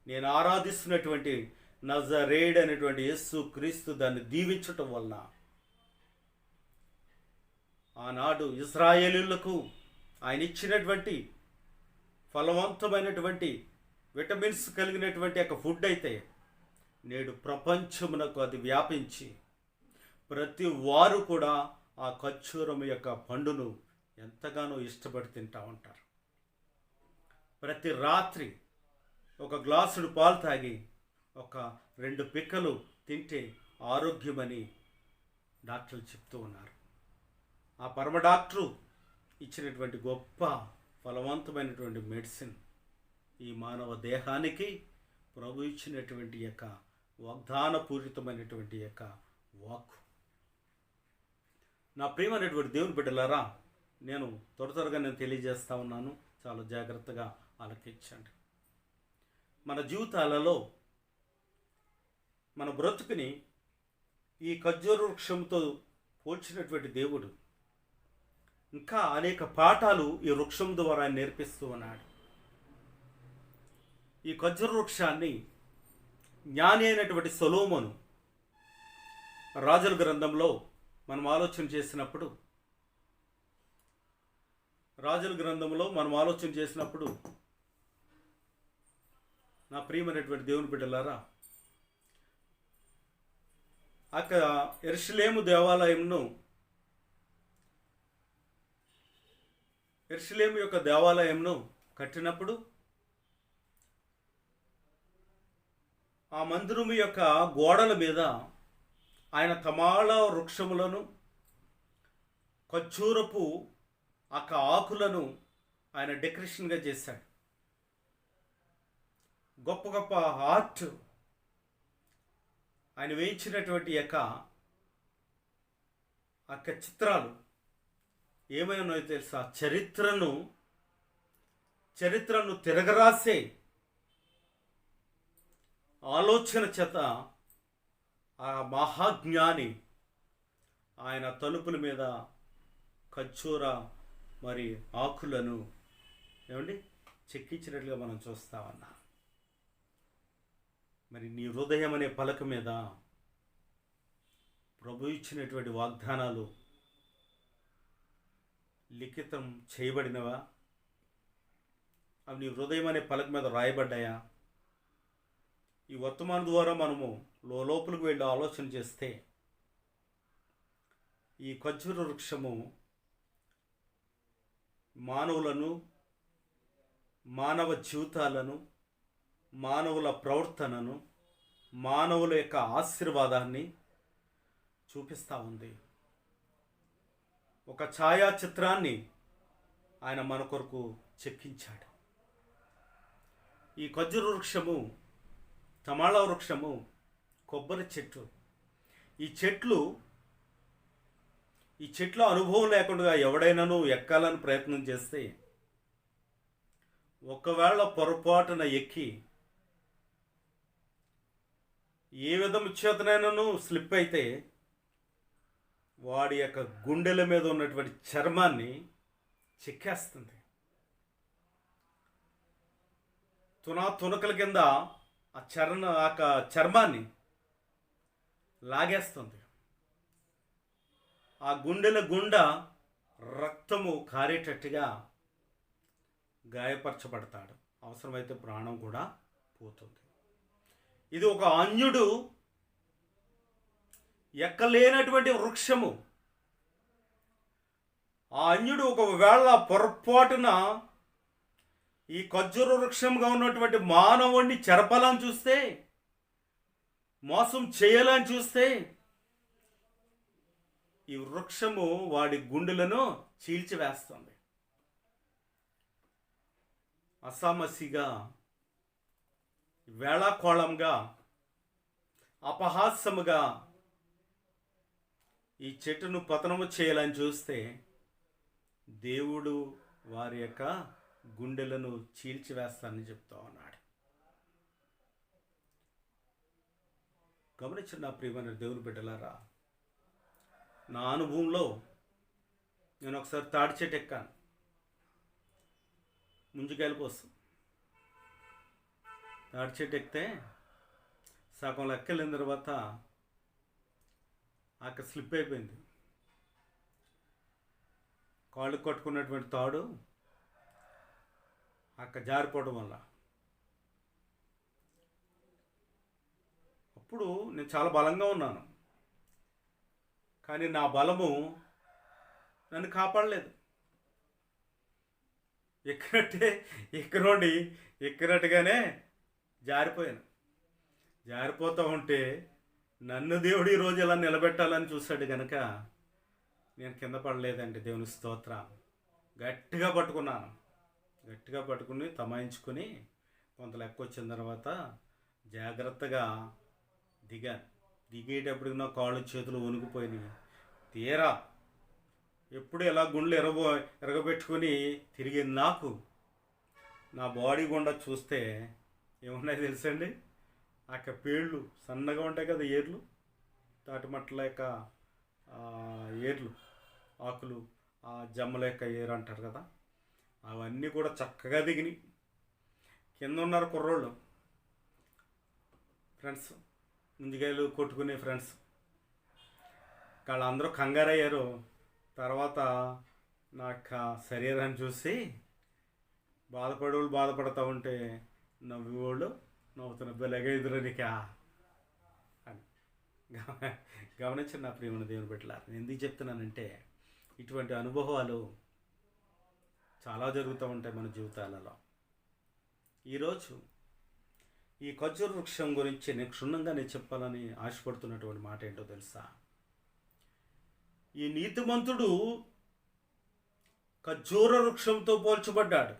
Speaker 1: నేను ఆరాధిస్తున్నటువంటి నజరేయుడు అనేటువంటి యేసు క్రీస్తు దాన్ని దీవించటం వలన ఆనాడు ఇశ్రాయేలీయులకు ఆయన ఇచ్చినటువంటి ఫలవంతమైనటువంటి విటమిన్స్ కలిగినటువంటి ఫుడ్ అయితే నేడు ప్రపంచమునకు అది వ్యాపించి ప్రతి వారు కూడా ఆ ఖర్జూరం పండును ఎంతగానో ఇష్టపడి తింటూ ఉంటారు. ప్రతి రాత్రి ఒక గ్లాసుడు పాలు తాగి 2 పిక్కలు తింటే ఆరోగ్యమని డాక్టర్లు చెప్తూ ఉన్నారు. ఆ పరమ డాక్టరు ఇచ్చినటువంటి గొప్ప ఫలవంతమైనటువంటి మెడిసిన్ ఈ మానవ దేహానికి ప్రభు ఇచ్చినటువంటి వాగ్దానపూరితమైనటువంటి వాక్కు. నా ప్రియమైనటువంటి దేవుని బిడ్డలారా, నేను త్వరగా తెలియజేస్తా ఉన్నాను, చాలా జాగ్రత్తగా ఆలకించండి. మన జీవితాలలో మన బ్రతుకుని ఈ ఖర్జూర వృక్షంతో పోల్చినటువంటి దేవుడు ఇంకా అనేక పాఠాలు ఈ వృక్షం ద్వారా ఆయన నేర్పిస్తూ ఉన్నాడు. ఈ ఖర్జూర వృక్షాన్ని జ్ఞాని అయినటువంటి సొలొమోను రాజుల గ్రంథంలో మనం ఆలోచన చేసినప్పుడు నా ప్రియమైనటువంటి దేవుని బిడ్డలారా, అక్కడ యెరూషలేము యొక్క దేవాలయంను కట్టినప్పుడు ఆ మందిరము యొక్క గోడల మీద ఆయన తమాళ వృక్షములను, ఖర్జూరపు ఆకులను ఆయన డెకరేషన్గా చేశాడు. గొప్ప గొప్ప ఆర్ట్ ఆయన వేయించినటువంటి యొక్క చిత్రాలు ఏమైనా తెలుసా? చరిత్రను తిరగరాసే ఆలోచన చేత ఆ మహాజ్ఞాని ఆయన తలుపుల మీద ఖర్జూర మరి ఆకులను చెక్కించినట్లుగా మనం చూస్తామన్నా. మరి నీ హృదయం అనే పలక మీద ప్రభు ఇచ్చినటువంటి వాగ్దానాలు లిఖితం చేయబడినవా? అవి నీ హృదయం అనే పలక మీద రాయబడ్డాయా? ఈ వర్తమానం ద్వారా మనము లోపలికి వెళ్ళి ఆలోచన చేస్తే ఈ ఖర్జూర వృక్షము మానవులను, మానవ జీవితాలను, మానవుల ప్రవర్తనను, మానవుల యొక్క ఆశీర్వాదాన్ని చూపిస్తూ ఉంది. ఒక ఛాయాచిత్రాన్ని ఆయన మన కొరకు చెక్కించాడు. ఈ ఖర్జూర వృక్షము, తమాళ వృక్షము, కొబ్బరి చెట్టు, ఈ చెట్ల అనుభవం లేకుండా ఎవడైనాను ఎక్కాలని ప్రయత్నం చేస్తే ఒకవేళ పొరపాటున ఎక్కి ఏ విధము చేతనైనాను స్లిప్ అయితే వాడి యొక్క గుండెల మీద ఉన్నటువంటి చర్మాన్ని చెక్కేస్తుంది. తునకల కింద ఆ చర్మాన్ని లాగేస్తుంది. ఆ గుండెల గుండా రక్తము కారేటట్టుగా గాయపరచబడతాడు. అవసరమైతే ప్రాణం కూడా పోతుంది. ఇది ఒక అన్యుడు ఎక్కలేనటువంటి వృక్షము. ఆ అన్యుడు ఒకవేళ పొరపాటున ఈ ఖర్జూర వృక్షంగా ఉన్నటువంటి మానవుణ్ణి చెరపాలని చూస్తే, మోసం చేయాలని చూస్తే, ఈ వృక్షము వాడి గుండెలను చీల్చివేస్తుంది. అసామసిగా, వేళాకోళంగా, అపహాస్యముగా ఈ చెట్టును పతనము చేయాలని చూస్తే దేవుడు వారి యొక్క గుండెలను చీల్చివేస్తానని చెప్తా ఉన్నాడు. గమనించండి నా ప్రియమైన దేవుని బిడ్డలారా, నా అనుభవంలో నేను ఒకసారి తాడి చెట్టు ఎక్కాను. ముంజుకాయల కోసం తాడి చెట్టు ఎక్కితే సగం లెక్కలేని తర్వాత అక్కడ స్లిప్ అయిపోయింది. కాళ్ళు కట్టుకున్నటువంటి తాడు అక్కడ జారిపోవడం వల్ల అప్పుడు నేను చాలా బలంగా ఉన్నాను, కానీ నా బలము నన్ను కాపాడలేదు. ఎక్కినట్టుగానే జారిపోయాను. జారిపోతూ ఉంటే నన్ను దేవుడు ఈరోజు ఇలా నిలబెట్టాలని చూశాడు కనుక నేను కింద పడలేదండి. దేవుని స్తోత్రం. గట్టిగా పట్టుకుని తమాయించుకొని కొంత లెక్క వచ్చిన తర్వాత జాగ్రత్తగా దిగేటప్పటికి నా కాళ్ళు చేతులు వణుకుపోయినాయి. తీరా ఎప్పుడు ఎలా గుండెలు ఎరగబెట్టుకొని తిరిగి నాకు నా బాడీ గుండా చూస్తే ఏమున్నాయి తెలుసండి? అక్కడ పేళ్ళు సన్నగా ఉంటాయి కదా, ఏర్లు, తాటిమట్ల యొక్క ఏర్లు, ఆకులు, ఆ జమ్మల యొక్క ఏరు అంటారు కదా, అవన్నీ కూడా చక్కగా దిగినాయి. కింద ఉన్నారు కుర్రోళ్ళు, ఫ్రెండ్స్, ముందుగాయలు కొట్టుకునే ఫ్రెండ్స్. వాళ్ళందరూ కంగారయ్యారు. తర్వాత నా శరీరాన్ని చూసి బాధపడేవాళ్ళు బాధపడతా ఉంటే నవ్వేవాళ్ళు నవ్వుతున్న బెలగైదురనికా అని గమనించండి నా ప్రియమైన దేవుని బిడ్డలారా. నేను ఎందుకు చెప్తున్నానంటే ఇటువంటి అనుభవాలు చాలా జరుగుతూ ఉంటాయి మన జీవితాలలో. ఈరోజు ఈ ఖర్జూర వృక్షం గురించి నేను క్షుణ్ణంగా చెప్పాలని ఆశపడుతున్నటువంటి మాట ఏంటో తెలుసా? ఈ నీతిమంతుడు ఖర్జూర వృక్షంతో పోల్చబడ్డాడు.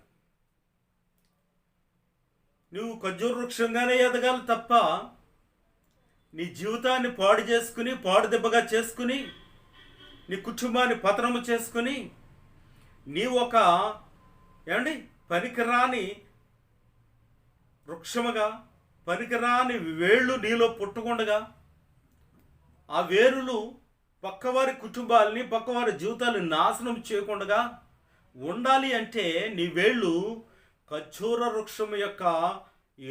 Speaker 1: నువ్వు ఖర్జూర వృక్షంగానే ఎదగాలి తప్ప నీ జీవితాన్ని పాడు చేసుకుని, పాడు దెబ్బగా చేసుకుని, నీ కుటుంబాన్ని పతనము చేసుకుని, నీ ఒక పనికిరాని వృక్షముగా, పనికిరాని వేళ్ళు నీలో పుట్టకుండగా, ఆ వేరులు పక్కవారి కుటుంబాలని, పక్కవారి జీవితాలను నాశనం చేయకుండా ఉండాలి అంటే నీ వేళ్ళు ఖర్జూర వృక్షం యొక్క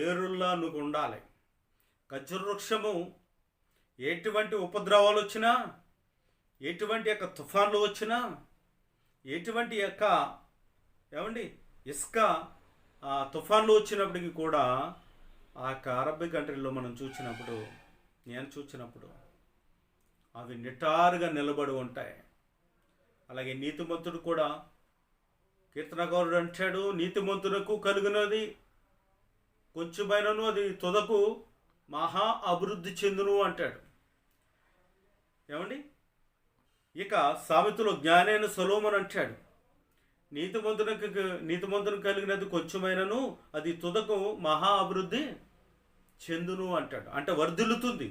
Speaker 1: ఏరుల్లా నువ్వు ఉండాలి. ఖర్జూర వృక్షము ఎటువంటి ఉపద్రవాలు వచ్చినా, ఎటువంటి యొక్క తుఫాన్లు వచ్చినా, ఎటువంటి యొక్క ఇసుక తుఫాన్లు వచ్చినప్పటికీ కూడా ఆ అరబ్ కంట్రీలో మనం నేను చూసినప్పుడు అవి నిటారుగా నిలబడి ఉంటాయి. అలాగే నీతిమంతుడు కూడా, కీర్తనకారుడు అంటాడు, నీతిమంతులకు కలిగినది కొంచెమైనను అది తుదకు మహా అభివృద్ధి చెందును అంటాడు. ఇక సామెతలో జ్ఞానైన సొలొమోను అంటాడు, నీతిమంతునికి కలిగినది కొంచెమైనను అది తుదకు మహా అభివృద్ధి చెందును అంటాడు. అంటే వర్ధిల్లుతుంది.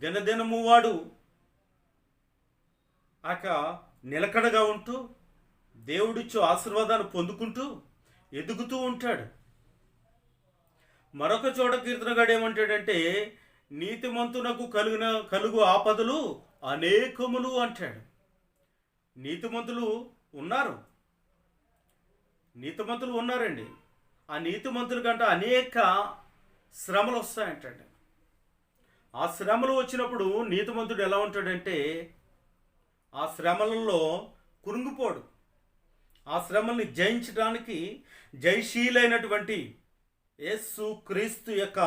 Speaker 1: దినదినము వాడు నిలకడగా ఉంటూ దేవుడిచ్చు ఆశీర్వాదాన్ని పొందుకుంటూ ఎదుగుతూ ఉంటాడు. మరొక చోట కీర్తనగాడు ఏమంటాడంటే, నీతిమంతునకు కలుగు ఆపదలు అనేకములు అంటాడు. నీతిమంతులు ఉన్నారండి. ఆ నీతిమంతుల కంటే అనేక శ్రమలు వస్తాయంటండి. ఆ శ్రమలు వచ్చినప్పుడు నీతిమంతుడు ఎలా ఉంటాడంటే ఆ శ్రమలలో కురుంగిపోడు. ఆ శ్రమల్ని జయించడానికి జయశీలైనటువంటి యేసు క్రీస్తు యొక్క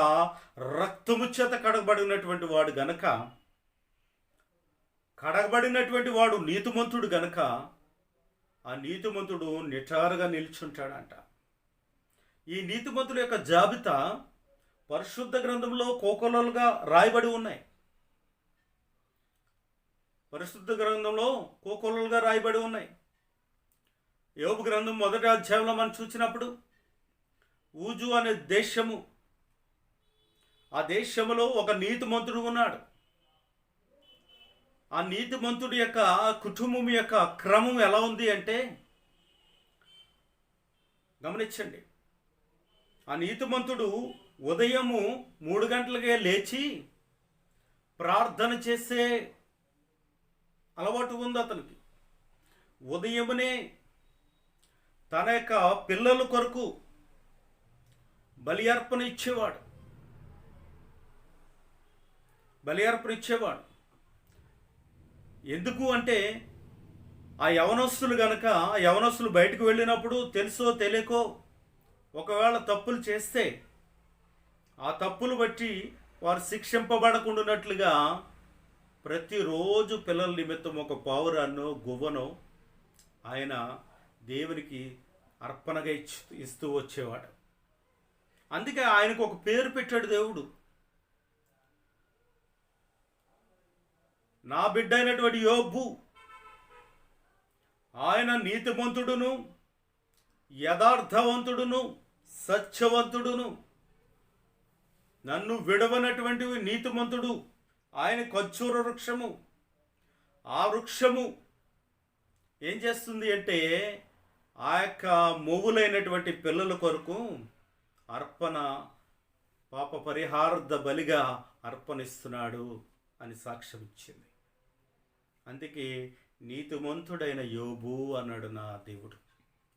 Speaker 1: రక్తము చేత కడగబడినటువంటి వాడు గనక, కడగబడినటువంటి వాడు నీతిమంతుడు గనక ఆ నీతిమంతుడు నిటారుగా నిల్చుంటాడంట. ఈ నీతిమంతుల యొక్క జాబితా పరిశుద్ధ గ్రంథంలో కోకొల్లలుగా రాయబడి ఉన్నాయి. పరిశుద్ధ గ్రంథంలో కోకొల్లలుగా రాయబడి ఉన్నాయి. యోబు గ్రంథం 1వ అధ్యాయంలో మనం చూసినప్పుడు ఊజు అనే దేశము, ఆ దేశములో ఒక నీతిమంతుడు ఉన్నాడు. ఆ నీతిమంతుడి యొక్క కుటుంబం యొక్క క్రమం ఎలా ఉంది అంటే గమనించండి. ఆ నీతిమంతుడు ఉదయము 3 గంటలకే లేచి ప్రార్థన చేసే అలవాటు ఉంది అతనికి. ఉదయమునే తన యొక్క పిల్లల కొరకు బలి అర్పణ ఇచ్చేవాడు. ఎందుకు అంటే ఆ యవనస్తులు గనక, ఆ యవనస్తులు బయటకు వెళ్ళినప్పుడు తెలుసో తెలియకో ఒకవేళ తప్పులు చేస్తే ఆ తప్పులు బట్టి వారు శిక్షింపబడకుండానట్లుగా ప్రతిరోజు పిల్లల నిమిత్తం ఒక పావురాన్నో గువ్వనో ఆయన దేవునికి అర్పణగా ఇస్తూ వచ్చేవాడు. అందుకే ఆయనకు ఒక పేరు పెట్టాడు దేవుడు. నా బిడ్డ అయినటువంటి యోబు, ఆయన నీతిమంతుడును, యథార్థవంతుడును, సత్యవంతుడును, నన్ను విడవనటువంటి నీతిమంతుడు. ఆయన ఖర్జూర వృక్షము. ఆ వృక్షము ఏం చేస్తుంది అంటే ఆ యొక్క మొవ్వులైనటువంటి పిల్లల కొరకు అర్పణ, పాప పరిహారార్థ బలిగా అర్పణిస్తున్నాడు అని సాక్ష్యం ఇచ్చింది. అందుకే నీతిమంతుడైన యోబు అన్నాడు నా దేవుడు.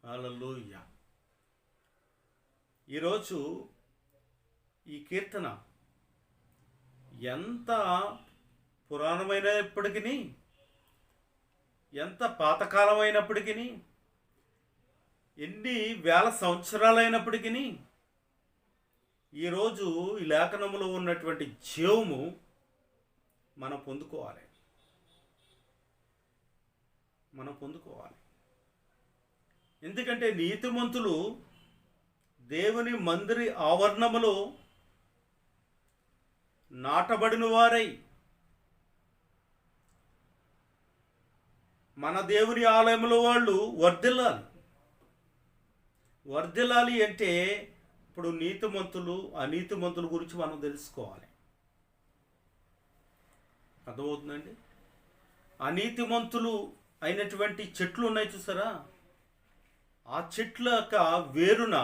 Speaker 1: హల్లెలూయా. ఈరోజు ఈ కీర్తన ఎంత పురాణమైనప్పటికీ, ఎంత పాతకాలమైనప్పటికీ, ఎన్ని వేల సంవత్సరాలైనప్పటికీ, ఈరోజు ఈ లేఖనములో ఉన్నటువంటి జీవము మనం పొందుకోవాలి. ఎందుకంటే నీతిమంతులు దేవుని మందిరి ఆవరణములో నాటబడిన వారై మన దేవుని ఆలయంలో వాళ్ళు వర్ధిల్లాలి అంటే ఇప్పుడు నీతిమంతులు అనీతిమంతుల గురించి మనం తెలుసుకోవాలి. అర్థమవుతుందండి? అనీతిమంతులు అయినటువంటి చెట్లు ఉన్నాయి చూసారా, ఆ చెట్ల యొక్క వేరున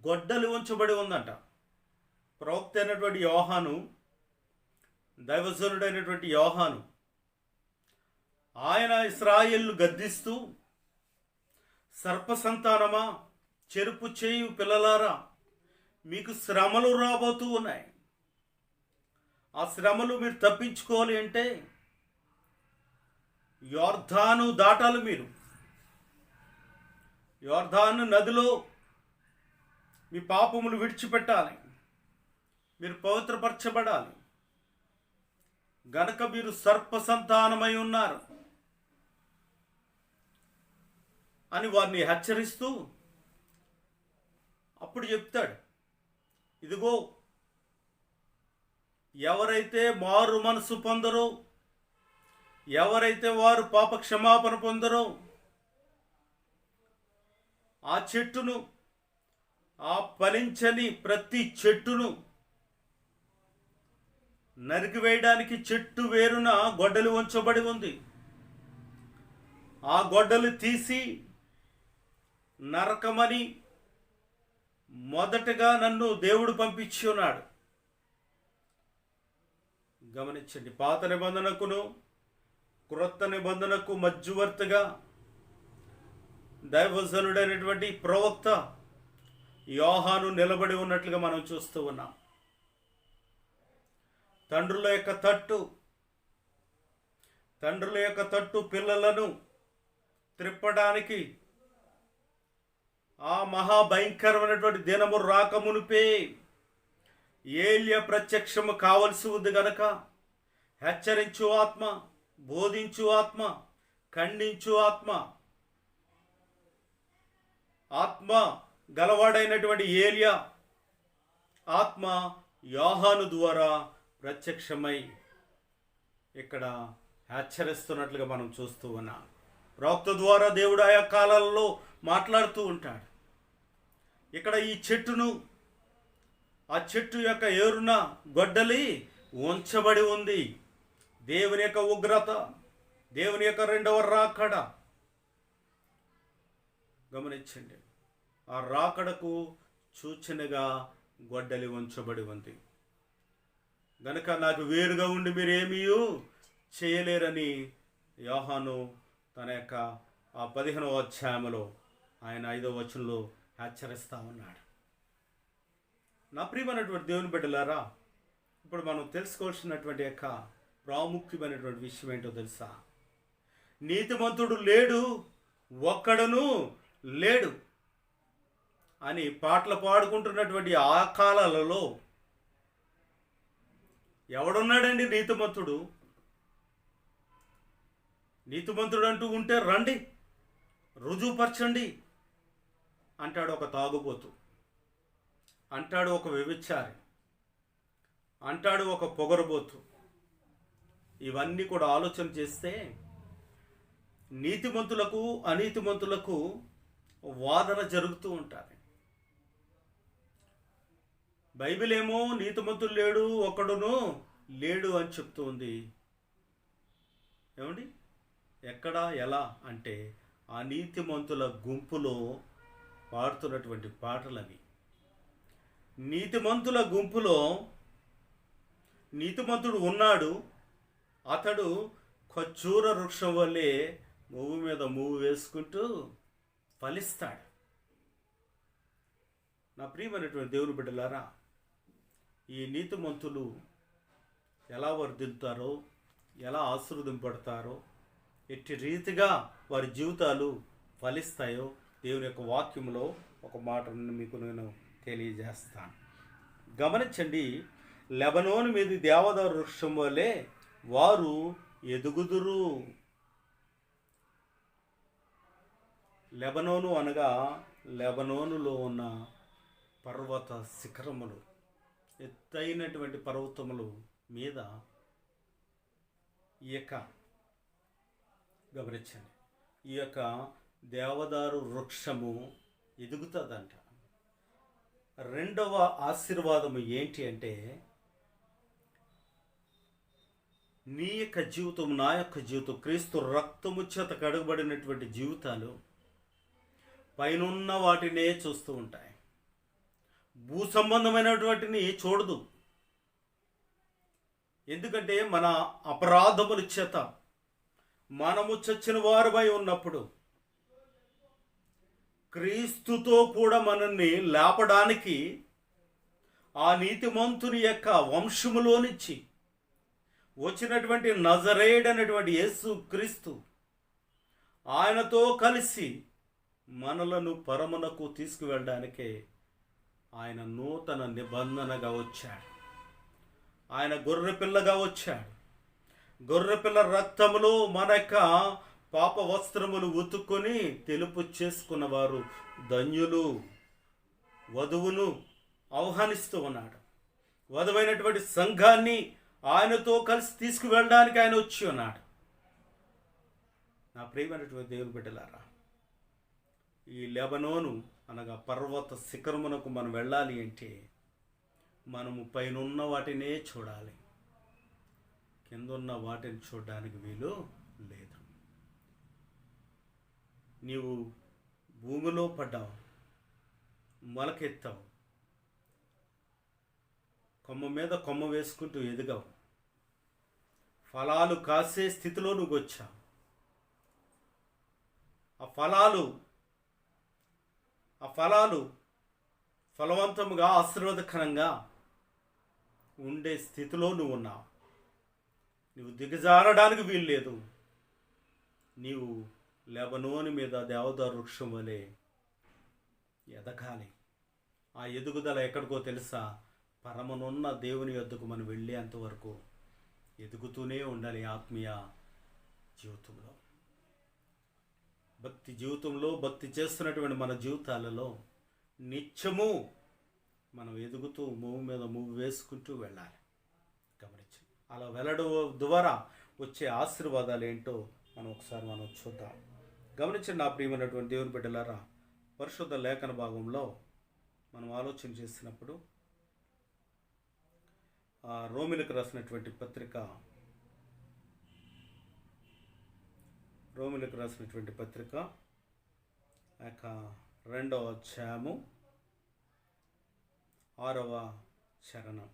Speaker 1: గొడ్డలి ఉంచబడి ఉందంట. ప్రవక్త అయినటువంటి యోహాను, దైవజనుడైనటువంటి యోహాను, ఆయన ఇశ్రాయేలును గద్దిస్తూ, సర్ప సంతానమా, చెరుపు చేయు పిల్లలారా, మీకు శ్రమలు రాబోతూ ఉన్నాయి. ఆ శ్రమలు మీరు తప్పించుకోవాలి అంటే యోర్దాను దాటాలి. మీరు యోర్దాను నదిలో మీ పాపములు విడిచిపెట్టాలి. మీరు పవిత్రపరచబడాలి. గనక మీరు సర్ప సంతానమై ఉన్నారు అని వారిని హెచ్చరిస్తూ అప్పుడు చెప్తాడు, ఇదిగో ఎవరైతే మారు మనసు పొందరో, ఎవరైతే వారు పాప క్షమాపణ పొందరో, ఆ చెట్టును, ఆ ఫలించని ప్రతి చెట్టును నరికివేయడానికి చెట్టు వేరున గొడ్డలి ఉంచబడి ఉంది. ఆ గొడ్డలు తీసి నరకమని మొదటగా నన్ను దేవుడు పంపించి ఉన్నాడు. గమనించండి, పాత నిబంధనకును క్రొత్త నిబంధనకు మధ్యవర్తిగా దైవజనుడైనటువంటి ప్రవక్త యోహాను నిలబడి ఉన్నట్లుగా మనం చూస్తూ ఉన్నాం. తండ్రుల యొక్క తట్టు పిల్లలను త్రిప్పడానికి ఆ మహాభయంకరమైనటువంటి దినము రాకమునిపే ఏలియా ప్రత్యక్షము కావలసి ఉంది గనక హెచ్చరించు ఆత్మ, బోధించు ఆత్మ, ఖండించు ఆత్మ గలవాడైనటువంటి ఏలియా ఆత్మ యోహాను ద్వారా ప్రత్యక్షమై ఇక్కడ హెచ్చరిస్తున్నట్లుగా మనం చూస్తూ ఉన్నాం. ప్రవక్త ద్వారా దేవుడు ఆయా కాలాలలో మాట్లాడుతూ ఉంటాడు. ఇక్కడ ఈ చెట్టును, ఆ చెట్టు యొక్క ఏరున గొడ్డలి ఉంచబడి ఉంది. దేవుని యొక్క ఉగ్రత, దేవుని యొక్క రెండవ రాకడ. గమనించండి, ఆ రాకడకు సూచనగా గొడ్డలి ఉంచబడి ఉంది. గనుక నాకు వేరుగా ఉండి మీరేమీ చేయలేరని యోహాను తన యొక్క ఆ 15వ అధ్యాయంలో ఆయన 5వ వచనంలో హెచ్చరిస్తూ ఉన్నాడు. నా ప్రియమైనటువంటి దేవుని బిడ్డలారా, ఇప్పుడు మనం తెలుసుకోవాల్సినటువంటి యొక్క ప్రాముఖ్యమైనటువంటి విషయం ఏంటో తెలుసా? నీతిమంతుడు లేడు, ఒక్కడును లేడు అని పాటలు పాడుకుంటున్నటువంటి ఆ కాలాలలో ఎవడున్నాడండి నీతిమంతుడు? నీతిమంతుడు అంటూ ఉంటే రండి, రుజువుపరచండి అంటాడు ఒక తాగుబోతు, అంటాడు ఒక వ్యభిచారి, అంటాడు ఒక పొగరబోతు. ఇవన్నీ కూడా ఆలోచన చేస్తే నీతిమంతులకు అనీతిమంతులకు వాదన జరుగుతూ ఉంటుంది. బైబిల్ ఏమో నీతిమంతుడు లేడు, ఒక్కడును లేడు అని చెప్తుంది. ఏమండి, ఎక్కడ ఎలా అంటే ఆ నీతిమంతుల గుంపులో పాడుతున్నటువంటి పాటలవి. నీతిమంతుల గుంపులో నీతిమంతుడు ఉన్నాడు, అతడు ఖర్జూర వృక్షం వల్లే మువ్వు మీద మువ్వు వేసుకుంటూ ఫలిస్తాడు. నా ప్రియమైనటువంటి దేవుని బిడ్డలారా, ఈ నీతిమంతులు ఎలా వర్ధిల్తారో, ఎలా ఆశీర్వదింపడతారో, ఎట్టి రీతిగా వారి జీవితాలు ఫలిస్తాయో దేవుని యొక్క వాక్యంలో ఒక మాటను మీకు నేను తెలియజేస్తాను. గమనించండి, లెబనోను మీద దేవదారు వృక్షం వలె వారు ఎదుగుదురు. లెబనోను అనగా లెబనోనులో ఉన్న పర్వత శిఖరములు, ఎత్తైనటువంటి పర్వతములు మీద ఈ యొక్క గమనించండి, ఈ యొక్క దేవదారు వృక్షము ఎదుగుతుందంట. రెండవ ఆశీర్వాదము ఏంటి అంటే, నీ యొక్క జీవితం, నా యొక్క జీవితం, క్రీస్తు రక్తము చేత కడగబడినటువంటి జీవితాలు పైనున్న వాటినే చూస్తూ ఉంటాయి, భూ సంబంధమైనటువంటిని చూడదు. ఎందుకంటే మన అపరాధముల చేత మనము చచ్చిన వారమై ఉన్నప్పుడు క్రీస్తుతో కూడా మనల్ని లేపడానికి ఆ నీతిమంతుని యొక్క వంశములో నుంచి వచ్చినటువంటి నజరేయుడైనటువంటి యేసు క్రీస్తు ఆయనతో కలిసి మనలను పరమునకు తీసుకువెళ్ళడానికే ఆయన నూతన నిబంధనగా వచ్చాడు. ఆయన గొర్రెపిల్లగా వచ్చాడు. గొర్రెపిల్ల రక్తములో మన యొక్క పాప వస్త్రములు ఉతుక్కొని తెలుపు చేసుకున్న వారు ధన్యులు. వధువును ఆహ్వానిస్తూ ఉన్నాడు. వధువైనటువంటి సంఘాన్ని ఆయనతో కలిసి తీసుకువెళ్ళడానికి ఆయన వచ్చి ఉన్నాడు. నా ప్రియమైనటువంటి దేవుని బిడ్డలారా, ఈ లెబనోను అనగా పర్వత శిఖరమునకు మనం వెళ్ళాలి అంటే మనము పైనున్న వాటినే చూడాలి, కిందున్న వాటిని చూడడానికి వీలు లేదు. నీవు భూమిలో పడ్డావు, మొలకెత్తావు, కొమ్మ మీద కొమ్మ వేసుకుంటూ ఎదిగావు, ఫలాలు కాసే స్థితిలో నువ్వు వచ్చావు. ఆ ఫలాలు ఫలవంతముగా ఆశీర్వాదకరంగా ఉండే స్థితిలో నువ్వు ఉన్నావు. నువ్వు దిగజారడానికి వీలు లేదు. నీవు లెబనోను మీద దేవదారు వృక్షం వలె ఎదగాలి. ఆ ఎదుగుదల ఎక్కడికో తెలుసా? పరమనున్న దేవుని యొద్దకు మనం వెళ్ళేంత వరకు ఎదుగుతూనే ఉండాలి. ఆత్మీయ జీవితంలో, భక్తి జీవితంలో, భక్తి చేస్తున్నటువంటి మన జీవితాలలో నిత్యము మనం ఎదుగుతూ మూవ్ మీద మూవ్ వేసుకుంటూ వెళ్ళాలి. గమనించి అలా వెళ్ళడం ద్వారా వచ్చే ఆశీర్వాదాలు ఏంటో మనం చూద్దాం. గమనించండి నా ప్రియమైనటువంటి దేవుని బిడ్డలారా, పరిశుద్ధ లేఖన భాగంలో మనం ఆలోచన చేసినప్పుడు రోమిలకు రాసినటువంటి పత్రిక 2వ అధ్యాయము 6వ చరణం.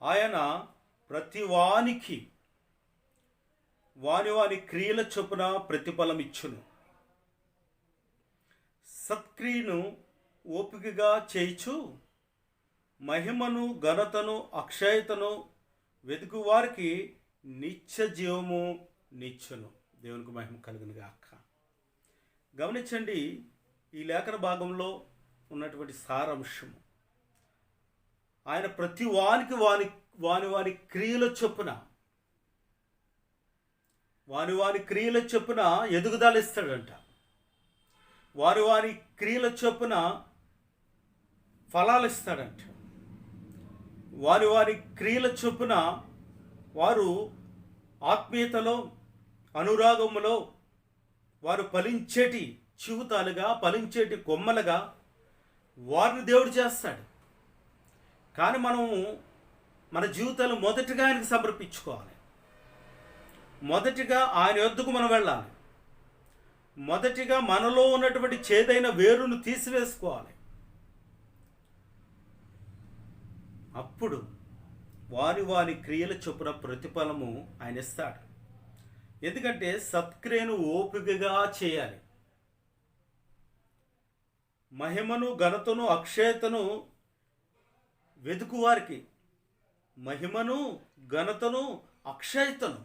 Speaker 1: ఆయన ప్రతి వానికి వాని క్రియల చొప్పున ప్రతిఫలం ఇచ్చును. సత్క్రియను ఓపికగా చేయిచు మహిమను, ఘనతను, అక్షయతను వెతుకు వారికి నిత్య జీవము నిచ్చును. దేవునికి మహిమ కలుగును గాక. గమనించండి, ఈ లేఖన భాగంలో ఉన్నటువంటి సారాంశము, ఆయన ప్రతి వానికి వాని క్రియల చొప్పున వాని క్రియల చొప్పున ఎదుగుదల ఇస్తాడంట. వారి క్రియల చొప్పున ఫలాలు ఇస్తాడంట. వారి క్రియల చొప్పున వారు ఆత్మీయతలో, అనురాగములో వారు ఫలించేటి జీవితాలుగా, ఫలించేటి కొమ్మలుగా వారిని దేవుడు చేస్తాడు. కానీ మనము మన జీవితాలు మొదటిగా ఆయనకు సమర్పించుకోవాలి. మొదటిగా ఆయన యొద్దకు మనం వెళ్ళాలి. మొదటిగా మనలో ఉన్నటువంటి చేదైన వేరును తీసివేసుకోవాలి. అప్పుడు వారి వారి క్రియల చొప్పున ప్రతిఫలము ఆయన ఇస్తాడు. ఎందుకంటే సత్క్రియను ఓపికగా చేయాలి. మహిమను, ఘనతను, అక్షయతను వెతుకువారికి, మహిమను, ఘనతను, అక్షయతను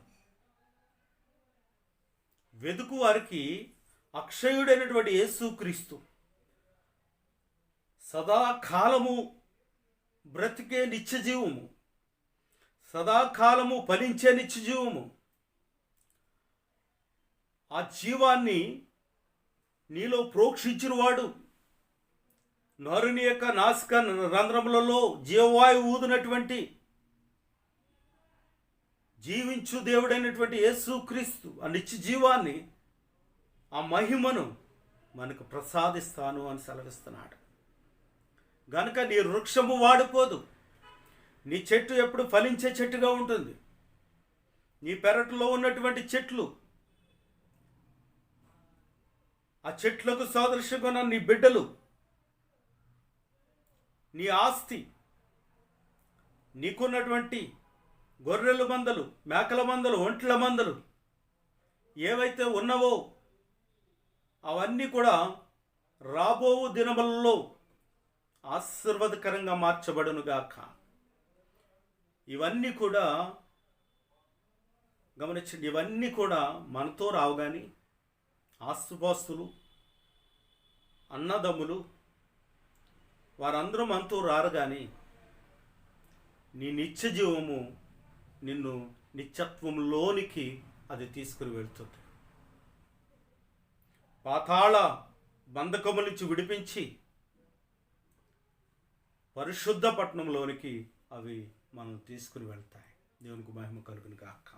Speaker 1: వెతుకువారికి అక్షయుడైనటువంటి యేసుక్రీస్తు సదాకాలము బ్రతికే నిత్యజీవము, సదాకాలము ఫలించే నిత్యజీవము, ఆ జీవాన్ని నీలో ప్రోక్షించినవాడు, నరుని యొక్క నాసిక రంధ్రములలో జీవవాయువు ఊదినటువంటి జీవించు దేవుడైనటువంటి యేసుక్రీస్తు ఆ నిత్య జీవాన్ని, ఆ మహిమను మనకు ప్రసాదిస్తాను అని సెలవిస్తున్నాడు. గనుక నీ వృక్షము వాడిపోదు. నీ చెట్టు ఎప్పుడు ఫలించే చెట్టుగా ఉంటుంది. నీ పెరట్లో ఉన్నటువంటి చెట్లు, ఆ చెట్లకు సాదృశ్యంగా నీ బిడ్డలు, నీ ఆస్తి, నీకున్నటువంటి గొర్రెల మందలు, మేకల మందలు, ఒంట్ల మందలు ఏవైతే ఉన్నవో అవన్నీ కూడా రాబో దినములలో ఆశీర్వాదకరంగా మార్చబడునుగాక. ఇవన్నీ కూడా గమనించండి, ఇవన్నీ కూడా మనతో రావు. కానీ ఆస్తుపాస్తులు, అన్నదమ్ములు వారందరూ మనతో రారు. కానీ నీ నిత్య జీవము నిన్ను నిత్యత్వంలోనికి అది తీసుకుని వెళ్తుంది. పాతాళ బంధకము నుంచి విడిపించి పరిశుద్ధ పట్టణంలోనికి అవి మనం తీసుకుని వెళ్తాయి. దేవునికి మహిమ కలుగును గాక.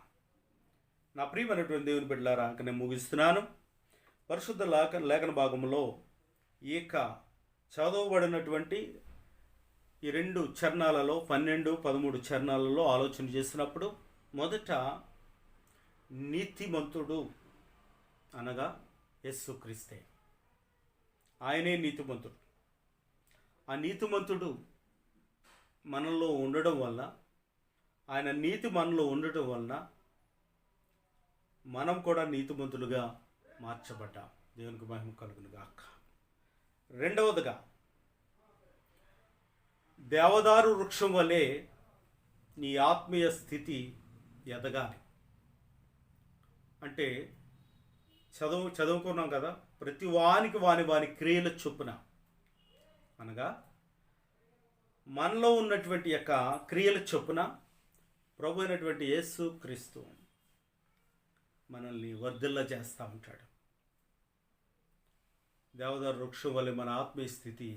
Speaker 1: నా ప్రియమైనటువంటి దేవుని బిడ్డలారా, నేను ముగిస్తున్నాను. పరిశుద్ధ లేఖన భాగంలో చదవబడినటువంటి ఈ 2 చరణాలలో 12, 13 చరణాలలో ఆలోచన చేసినప్పుడు, మొదట నీతిమంతుడు అనగా యేసుక్రీస్తే. ఆయనే నీతిమంతుడు. ఆ నీతిమంతుడు మనలో ఉండడం వల్ల, ఆయన నీతి మనలో ఉండటం వలన మనం కూడా నీతిమంతులుగా మార్చబడ్డాం. దేవునికి మహిమ కలుగును గాక. రెండవదిగా, దేవదారు వృక్షం వలె నీ ఆత్మీయ స్థితి ఎదగాలి. అంటే చదువుకున్నాం కదా, ప్రతి వానికి వాని క్రియల చొప్పున, అనగా మనలో ఉన్నటువంటి యొక్క క్రియల చొప్పున ప్రభు అయినటువంటి యేసుక్రీస్తు మనల్ని వర్ధిల్ల చేస్తూ ఉంటాడు. దేవదారు వృక్షం వలె మన ఆత్మీయ స్థితి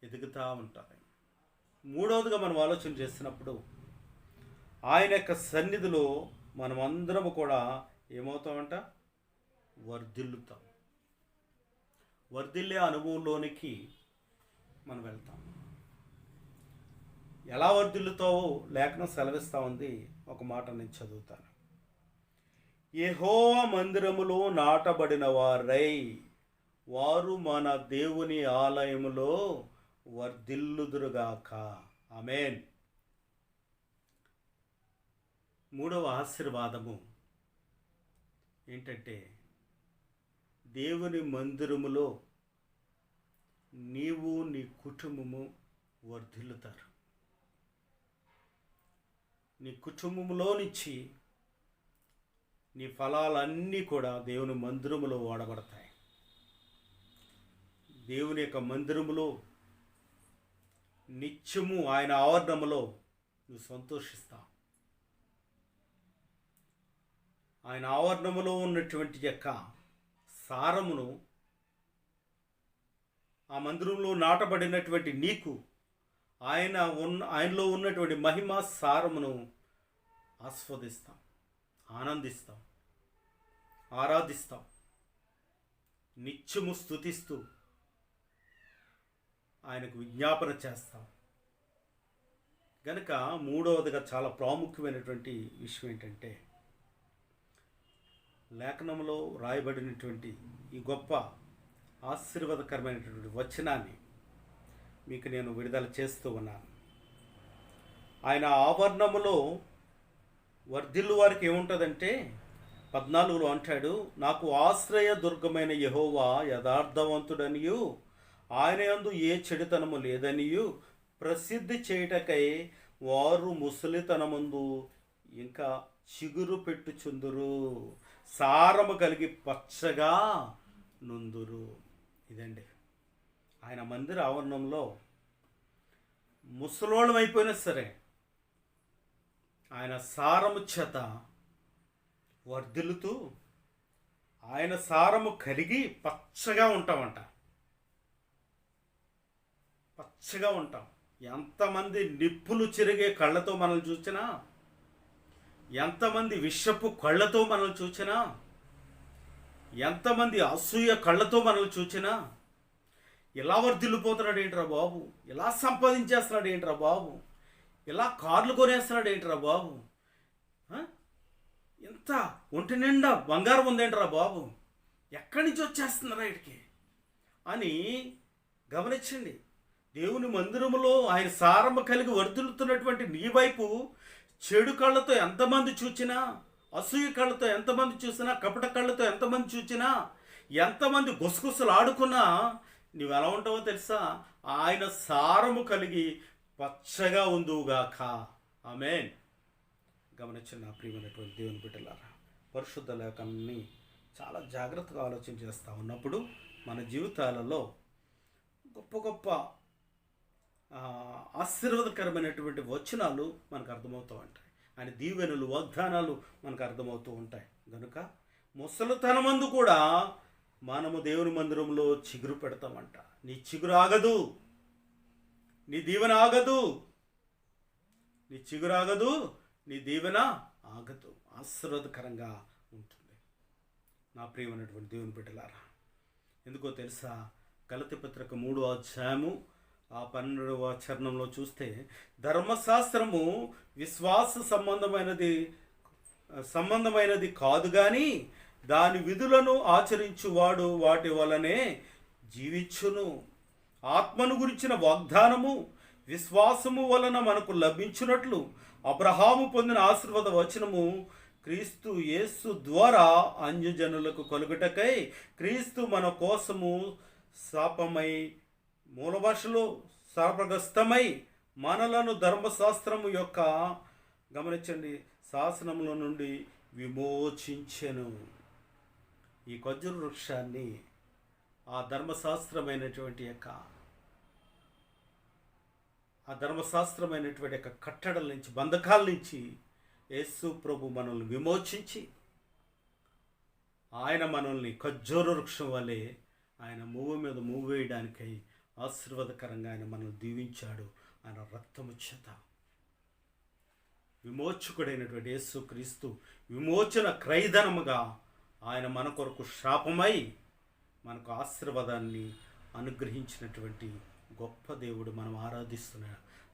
Speaker 1: ఎదుగుతూ ఉంటుంది. మూడవదిగా మనం ఆలోచన చేసినప్పుడు, ఆయన యొక్క సన్నిధిలో మనం అందరము కూడా ఏమవుతామంట? వర్ధిల్లుతాం. వర్ధిల్లే అనుభవంలోనికి మనం వెళ్తాం. ఎలా వర్ధిల్లుతావో లేఖనం సెలవిస్తూ ఉంది. ఒక మాట నేను చదువుతాను. యెహోవా మందిరములో నాటబడిన వారై వారు మన దేవుని ఆలయములో వర్ధిల్లుదురుగాక. ఆమేన్. మూడవ ఆశీర్వాదము ఏంటంటే, దేవుని మందిరములో నీవు నీ కుటుంబము వర్ధిల్లుతారు. నీ కుటుంబంలో నుంచి నీ ఫలాలన్నీ కూడా దేవుని మందిరములో వాడబడతాయి. దేవుని యొక్క మందిరములో నిత్యము ఆయన ఆవరణములో నువ్వు సంతోషిస్తావు. ఆయన ఆవరణములో ఉన్నటువంటి యొక్క సారమును, ఆ మందిరంలో నాటబడినటువంటి నీకు ఆయనలో ఉన్నటువంటి మహిమ సారమును ఆస్వాదిస్తాం, ఆనందిస్తాం, ఆరాధిస్తాం, నిత్యము స్తుతిస్తూ ఆయనకు విజ్ఞాపన చేస్తాం. కనుక మూడవదిగా చాలా ప్రాముఖ్యమైనటువంటి విషయం ఏంటంటే, లేఖనంలో రాయబడినటువంటి ఈ గొప్ప ఆశీర్వాదకరమైనటువంటి వచనాన్ని మీకు నేను విడుదల చేస్తూ ఉన్నాను. ఆయన ఆవరణములో వర్ధిల్లు వారికి ఏముంటుందంటే 14లో అంటాడు, నాకు ఆశ్రయ దుర్గమైన యెహోవా యథార్థవంతుడనియు ఆయన యందు ఏ చెడుతనము లేదనియు ప్రసిద్ధి చేయుటకై వారు ముసలితనమందు ఇంకా చిగురు పెట్టుచుందురు, సారము కలిగి పచ్చగా నుందురు. ఇదండి ఆయన మందిర ఆవరణంలో ముసలోళం అయిపోయినా సరే ఆయన సారము చేత వర్ధిల్లుతూ ఆయన సారము కలిగి పచ్చగా ఉంటామంట. పచ్చగా ఉంటాం. ఎంతమంది నిప్పులు చెరిగే కళ్ళతో మనల్ని చూసినా, ఎంతమంది విషపు కళ్ళతో మనల్ని చూసినా, ఎంతమంది అసూయ కళ్ళతో మనల్ని చూసినా, ఇలా వర్ధిల్లిపోతున్నాడు ఏంట్రా బాబు, ఇలా సంపాదించేస్తున్నాడు ఏంట్రా బాబు, ఇలా కార్లు కొనేస్తున్నాడు ఏంట్రా బాబు, ఇంత ఒంటి నిండా బంగారం ఉందేంట్రా బాబు, ఎక్కడి నుంచి వచ్చేస్తున్నారా వీడికి అని గమనించండి. దేవుని మందిరములో ఆయన సారము కలిగి వర్ధిల్లుతున్నటువంటి నీ వైపు చెడు కళ్ళతో ఎంతమంది చూచినా, అసూయ కళ్ళతో ఎంతమంది చూసినా, కపట కళ్ళతో ఎంతమంది చూచినా, ఎంతమంది గుసగుసలు ఆడుకున్నా నువ్వు ఎలా ఉంటావో తెలుసా? ఆయన సారము కలిగి పచ్చగా ఉందువుగాక. ఆమేన్. గమనించిన నా ప్రియమైనటువంటి దేవుని బిడ్డలారా, పరిశుద్ధ లేఖనాన్ని చాలా జాగ్రత్తగా ఆలోచన చేస్తూ ఉన్నప్పుడు మన జీవితాలలో గొప్ప గొప్ప ఆశీర్వాదకరమైనటువంటి వచనాలు మనకు అర్థమవుతూ ఉంటాయి. ఆయన దీవెనలు, వాగ్దానాలు మనకు అర్థమవుతూ ఉంటాయి. కనుక ముసలితనమందు కూడా మనము దేవుని మందిరంలో చిగురు పెడతామంట. నీ చిగురు ఆగదు, నీ దీవెన ఆగదు, నీ చిగురు ఆగదు, నీ దీవెన ఆగదు, ఆశీర్వాదకరంగా ఉంటుంది. నా ప్రియమైనటువంటి దేవుని బిడ్డలారా, ఎందుకో తెలుసా? గలతీ పత్రిక 3వ అధ్యాయము 12వ చరణంలో చూస్తే, ధర్మశాస్త్రము విశ్వాస సంబంధమైనది కాదు కానీ దాని విధులను ఆచరించువాడు వాటి వలనే జీవించును. ఆత్మను గురించిన వాగ్దానము విశ్వాసము వలన మనకు లభించినట్లు అబ్రహాము పొందిన ఆశీర్వాద వచనము క్రీస్తు యేసు ద్వారా అన్యజనులకు కలుగుటకై క్రీస్తు మన కోసము శాపమై, మూల భాషలో శాపగ్రస్తమై మనలను ధర్మశాస్త్రము యొక్క, గమనించండి, శాసనముల నుండి విమోచించెను. ఈ ఖర్జూర వృక్షాన్ని ఆ ధర్మశాస్త్రమైనటువంటి కట్టడల నుంచి, బంధకాల నుంచి యేసు ప్రభు మనల్ని విమోచించి ఆయన మనల్ని ఖర్జూర వృక్షం వలె ఆయన మూవ మీద మూవ వేయడానికై ఆశీర్వాదకరంగా ఆయన మనల్ని దీవించాడు. ఆయన రక్తము చేత విమోచకుడైనటువంటి యేసు క్రీస్తు విమోచన క్రయధనముగా ఆయన మన కొరకు శాపమై మనకు ఆశీర్వాదాన్ని అనుగ్రహించినటువంటి గొప్ప దేవుడు, మనం ఆరాధిస్తున్న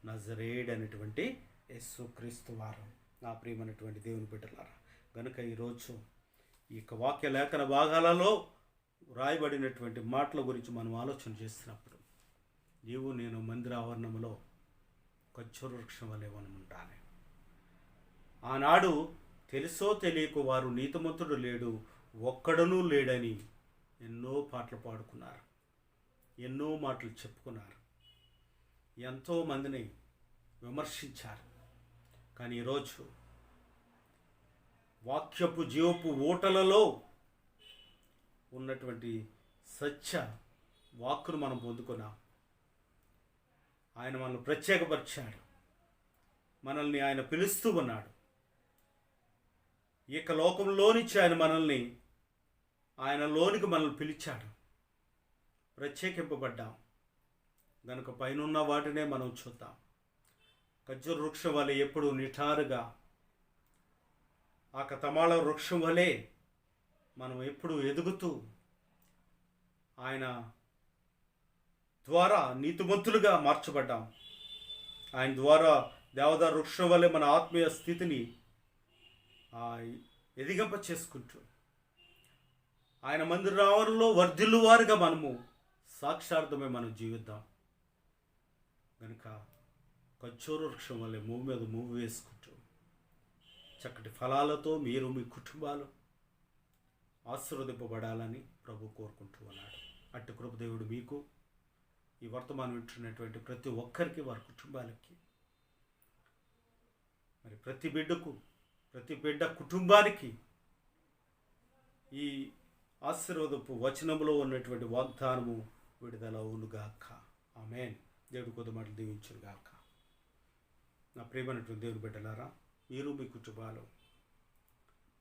Speaker 1: నజరేయుడు అనేటువంటి యేసు క్రీస్తు వారు. నా ప్రియమైనటువంటి దేవుని బిడ్డలారా, కనుక ఈరోజు ఈ వాక్య లేఖన భాగాలలో రాయబడినటువంటి మాటల గురించి మనం ఆలోచన చేస్తున్నప్పుడు, నీవు నేను మందిర ఆవరణంలో ఖర్జూర వృక్షం వలె మనం ఉండాలి. ఆనాడు తెలుసో తెలియక వారు నీతిమంతుడు లేడు, ఒక్కడనూ లేడని ఎన్నో పాటలు పాడుకున్నారు, ఎన్నో మాటలు చెప్పుకున్నారు, ఎంతోమందిని విమర్శించారు. కానీ ఈరోజు వాక్యపు జీవపు ఓటలలో ఉన్నటువంటి సత్య వాక్కును మనం పొందుకున్నాం. ఆయన మనల్ని ప్రత్యేకపరిచాడు, మనల్ని ఆయన పిలుస్తూ ఉన్నాడు. ఇక లోకంలో నుంచి ఆయన లోనికి మనల్ని పిలిచాడు. ప్రత్యేకింపబడ్డాం కనుక పైనున్న వాటినే మనం చూద్దాం. ఖర్జూర వృక్షం వలె ఎప్పుడు నిఠారుగా, ఆ తమాల వృక్షం వలె మనం ఎప్పుడు ఎదుగుతూ ఆయన ద్వారా నీతిమంతులుగా మార్చబడ్డాం. ఆయన ద్వారా దేవదారు వృక్షం వలె మన ఆత్మీయ స్థితిని ఎదిగింప చేసుకుంటూ ఆయన మందిర ఆవరణలో వర్ధిల్లువారుగా మనము సాక్షార్థమే మనం జీవిద్దాం. కనుక ఖర్జూర వృక్షం వల్లే మూవు మీద మూవు వేసుకుంటూ చక్కటి ఫలాలతో మీరు మీ కుటుంబాలు ఆశీర్వదింపబడాలని ప్రభు కోరుకుంటూ ఉన్నాడు. అట్టి కృపదేవుడు మీకు, ఈ వర్తమానం వింటున్నటువంటి ప్రతి ఒక్కరికి, వారి కుటుంబాలకి, మరి ప్రతి బిడ్డ కుటుంబానికి ఈ ఆశీర్వాదపు వచనంలో ఉన్నటువంటి వాగ్దానము విడుదల అవునుగాక. ఆమేన్. దేవుడు కొద్ది మాటలు దీవించునుగాక. నా ప్రియమైనటువంటి దేవుని బిడ్డలారా, మీరు మీ కుటుంబాలు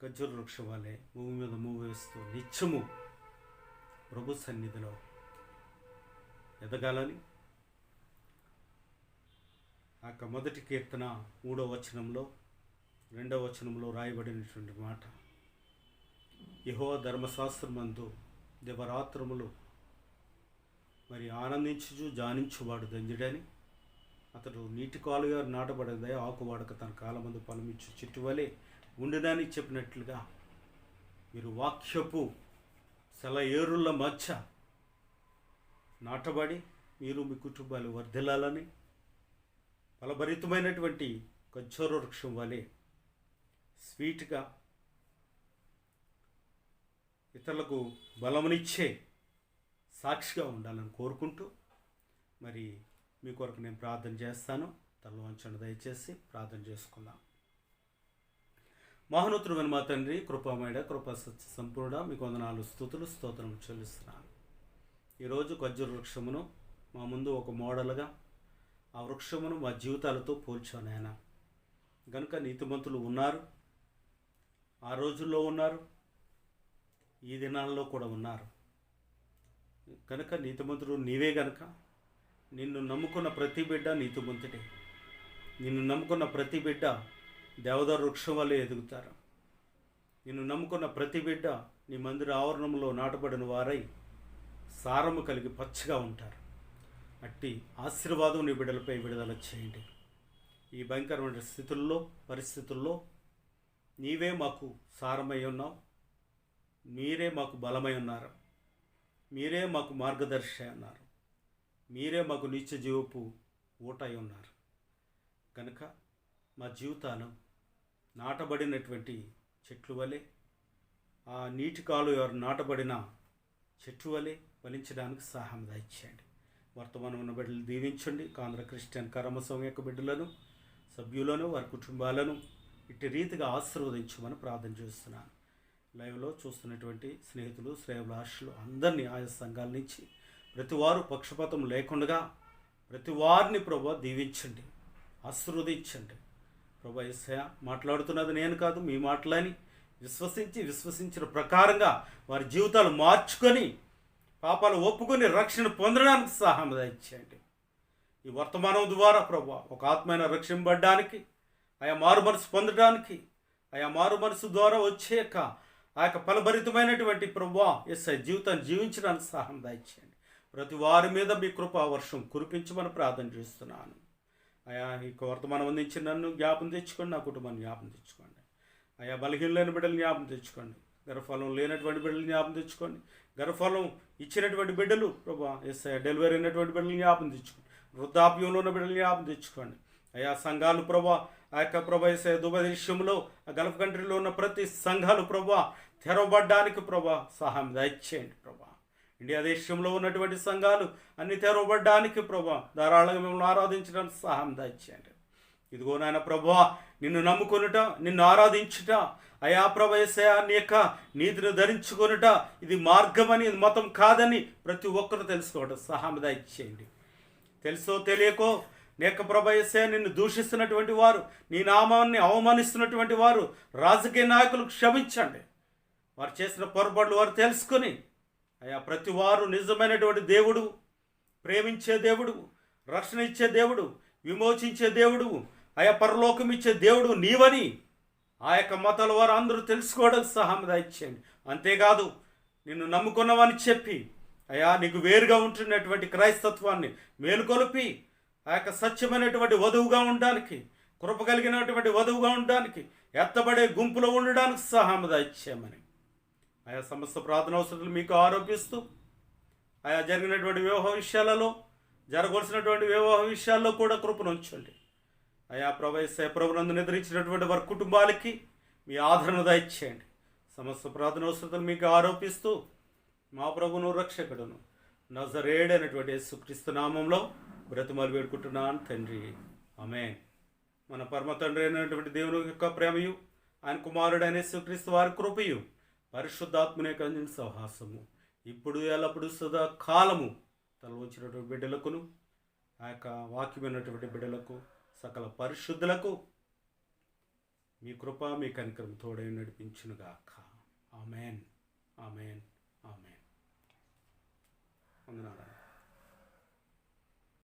Speaker 1: ఖర్జూర వృక్షం వల్లే మూవి మీద మూవు వేస్తూ నిత్యము ప్రభు సన్నిధిలో ఎదగాలని ఆ మొదటి కీర్తన 3వ వచనంలో 2వ వచనంలో రాయబడినటువంటి మాట, యెహోవా ధర్మశాస్త్రమందు దివరాత్రములు మరి ఆనందించుచు జానించువాడు ధన్యుడని, అతడు నీటి కాలుగా నాటబడదే ఆకువాడక తన కాలమందు ఫలమిచ్చు చెట్టు వలె ఉండునని చెప్పినట్లుగా మీరు వాక్యపు సెలయేరుల మధ్య నాటబడి మీరు మీ కుటుంబాలు వర్ధిల్లాలని, ఫలభరితమైనటువంటి ఖర్జూర వృక్షం వలె స్వీట్గా ఇతరులకు బలమునిచ్చే సాక్షిగా ఉండాలని కోరుకుంటూ మరి మీ కొరకు నేను ప్రార్థన చేస్తాను. తల వంచండి, దయచేసి ప్రార్థన చేసుకుందాం. మహోన్నతుడైన మా తండ్రి, కృపామయుడ, కృపా సత్య సంపూర్ణ, మీకు వందనాలు, స్తుతులు, స్తోత్రం చెల్లిస్తున్నాను. ఈరోజు ఖర్జూర వృక్షమును మా ముందు ఒక మోడల్గా ఆ వృక్షమును మా జీవితాలతో పోల్చాను ఆయన. కనుక నీతిమంతులు ఉన్నారు, ఆ రోజుల్లో ఉన్నారు, ఈ దినాల్లో కూడా ఉన్నారు. కనుక నీతిమంతుడు నీవే గనుక నిన్ను నమ్ముకున్న ప్రతి బిడ్డ నీతిమంతుడే. నిన్ను నమ్ముకున్న ప్రతి బిడ్డ దేవదారు వృక్షం వల్లే ఎదుగుతారు. నిన్ను నమ్ముకున్న ప్రతి బిడ్డ నీ మందిర ఆవరణంలో నాటబడిన వారై సారము కలిగి పచ్చగా ఉంటారు. అట్టి ఆశీర్వాదం నీ బిడ్డలపై విడుదల చేయండి. ఈ భయంకరమైన పరిస్థితుల్లో నీవే మాకు సారమై ఉన్నావు, మీరే మాకు బలమై ఉన్నారు, మీరే మాకు మార్గదర్శి అన్నారు, మీరే మాకు నిత్య జీవపు ఊటై ఉన్నారు. కనుక మా జీవితాలు నాటబడినటువంటి చెట్లు వలె, ఆ నీటి కాలు ఎవరు నాటబడిన చెట్టు వలె ఫలించడానికి సహాయం దయచేయండి. వర్తమానం ఉన్న బిడ్డలు దీవించండి. కాంధ్ర క్రిస్టియన్ కర్మ సంఘం యొక్క బిడ్డలను, సభ్యులను, వారి కుటుంబాలను ఇట్టి రీతిగా ఆశీర్వదించమని ప్రార్థన చేస్తున్నాను. లైవ్లో చూస్తున్నటువంటి స్నేహితులు, శ్రేయభిలాషులు అందరినీ ఆయా సంఘాల నుంచి ప్రతి వారు పక్షపాతం లేకుండా ప్రతి వారిని ప్రభు దీవించండి, ఆశీర్వదించండి. ప్రభు యేసయ్య మాట్లాడుతున్నది నేను కాదు, మీ మాటలని విశ్వసించిన ప్రకారంగా వారి జీవితాలు మార్చుకొని పాపాలు ఒప్పుకొని రక్షణ పొందడానికి సహాయం దయచేయండి. ఈ వర్తమానం ద్వారా ప్రభు ఒక ఆత్మైన రక్షింపబడడానికి, ఆయా మారు మనసు పొందడానికి, ఆయా మారు మనసు ద్వారా వచ్చాక ఆ యొక్క ఫలభరితమైనటువంటి ప్రభు యేసయ్య జీవితాన్ని జీవించడానికి సహాయం దయచేయండి. ప్రతి వారి మీద మీ కృపా వర్షం కురిపించమని ప్రార్థన చేస్తున్నాను. అయా ఈ వర్తమానం అందించి నన్ను జ్ఞాపం తెచ్చుకోండి, నా కుటుంబాన్ని జ్ఞాపం తెచ్చుకోండి. అయా బలహీనమైన బిడ్డలు జ్ఞాపం తెచ్చుకోండి, గర్భఫలం లేనటువంటి బిడ్డలు జ్ఞాపం తెచ్చుకోండి, గర్భఫలం ఇచ్చినటువంటి బిడ్డలు ప్రభా యేసయ్య డెలివరీ అయినటువంటి బిడ్డలు జ్ఞాపం తెచ్చుకోండి, వృద్ధాప్యంలో ఉన్న బిడ్డలు జ్ఞాపం తెచ్చుకోండి. అయా సంఘాలు ప్రభా ఆ యొక్క ప్రభా యేసయ్య దుబాయ్ దేశంలో ఆ గల్ఫ్ కంట్రీలో ఉన్న ప్రతి సంఘాలు ప్రభా తెరవబడ్డానికి ప్రభా సహాయం దయచేయండి. ప్రభా ఇండియా దేశంలో ఉన్నటువంటి సంఘాలు అన్ని తెరవబడ్డానికి ప్రభా ధారాళంగా మిమ్మల్ని ఆరాధించడానికి సహాయం దయచేయండి. ఇదిగో నాయన ప్రభా నిన్ను నమ్ముకొనుట, నిన్ను ఆరాధించుట, అయా ప్రభా యేసయ్య నీ యొక్క నీతిని ధరించుకొనుట ఇది మార్గమని, ఇది మతం కాదని ప్రతి ఒక్కరు తెలుసుకోవడం సహాయం దయచేయండి. తెలుసో తెలియకో నీ యొక్క ప్రభా యేసయ్య నిన్ను దూషిస్తున్నటువంటి వారు, నీ నామాన్ని అవమానిస్తున్నటువంటి వారు, రాజకీయ నాయకులు క్షమించండి. వారు చేసిన పొరపాట్లు వారు తెలుసుకొని అయా ప్రతి వారు నిజమైనటువంటి దేవుడు, ప్రేమించే దేవుడు, రక్షణ ఇచ్చే దేవుడు, విమోచించే దేవుడు, అయా పరలోకం ఇచ్చే దేవుడు నీవని ఆ యొక్క మతాల వారు అందరూ తెలుసుకోవడానికి సహాయం దయచేయండి. అంతేకాదు నిన్ను నమ్ముకున్నావని చెప్పి అయా నీకు వేరుగా ఉంటున్నటువంటి క్రైస్తత్వాన్ని మేలుకొలిపి ఆ యొక్క సత్యమైనటువంటి వధువుగా ఉండడానికి, కృప కలిగినటువంటి వధువుగా ఉండడానికి, ఎత్తబడే గుంపులో ఉండడానికి సహాయం దయచేయమని ఆయా సమస్త ప్రార్థన అవసరాలు మీకు ఆరోపిస్తూ ఆయా జరిగినటువంటి వివాహ విషయాలలో, జరగవలసినటువంటి వివాహ విషయాల్లో కూడా కృపను ఉంచండి. అయా ప్రభు యేసయ్య ప్రభునందు నిద్రించినటువంటి వారి కుటుంబాలకి మీ ఆదరణ దయచేయండి. సమస్త ప్రార్థనవసరతను మీకు ఆరోపిస్తూ మా ప్రభును రక్షకుడును నజరేడైనటువంటి యేసుక్రీస్తు నామంలో బ్రతిమాలు వేడుకుంటున్నాను తండ్రి, ఆమేన్. మన పరమ తండ్రి అయినటువంటి దేవుని యొక్క ప్రేమయు, ఆయన కుమారుడైన యేసుక్రీస్తు వారి కృపయు, పరిశుద్ధాత్మనే కలిగిన సహవాసము ఇప్పుడు ఎల్లప్పుడు సదా కాలము తల వచ్చినటువంటి బిడ్డలకును, ఆ యొక్క వాక్యమైనటువంటి బిడ్డలకు, సకల పరిశుద్ధులకు మీ కృప మీ కనికరం తోడై నడిపించునుగాక. ఆమేన్, ఆమేన్, ఆమేన్. వందనాలు.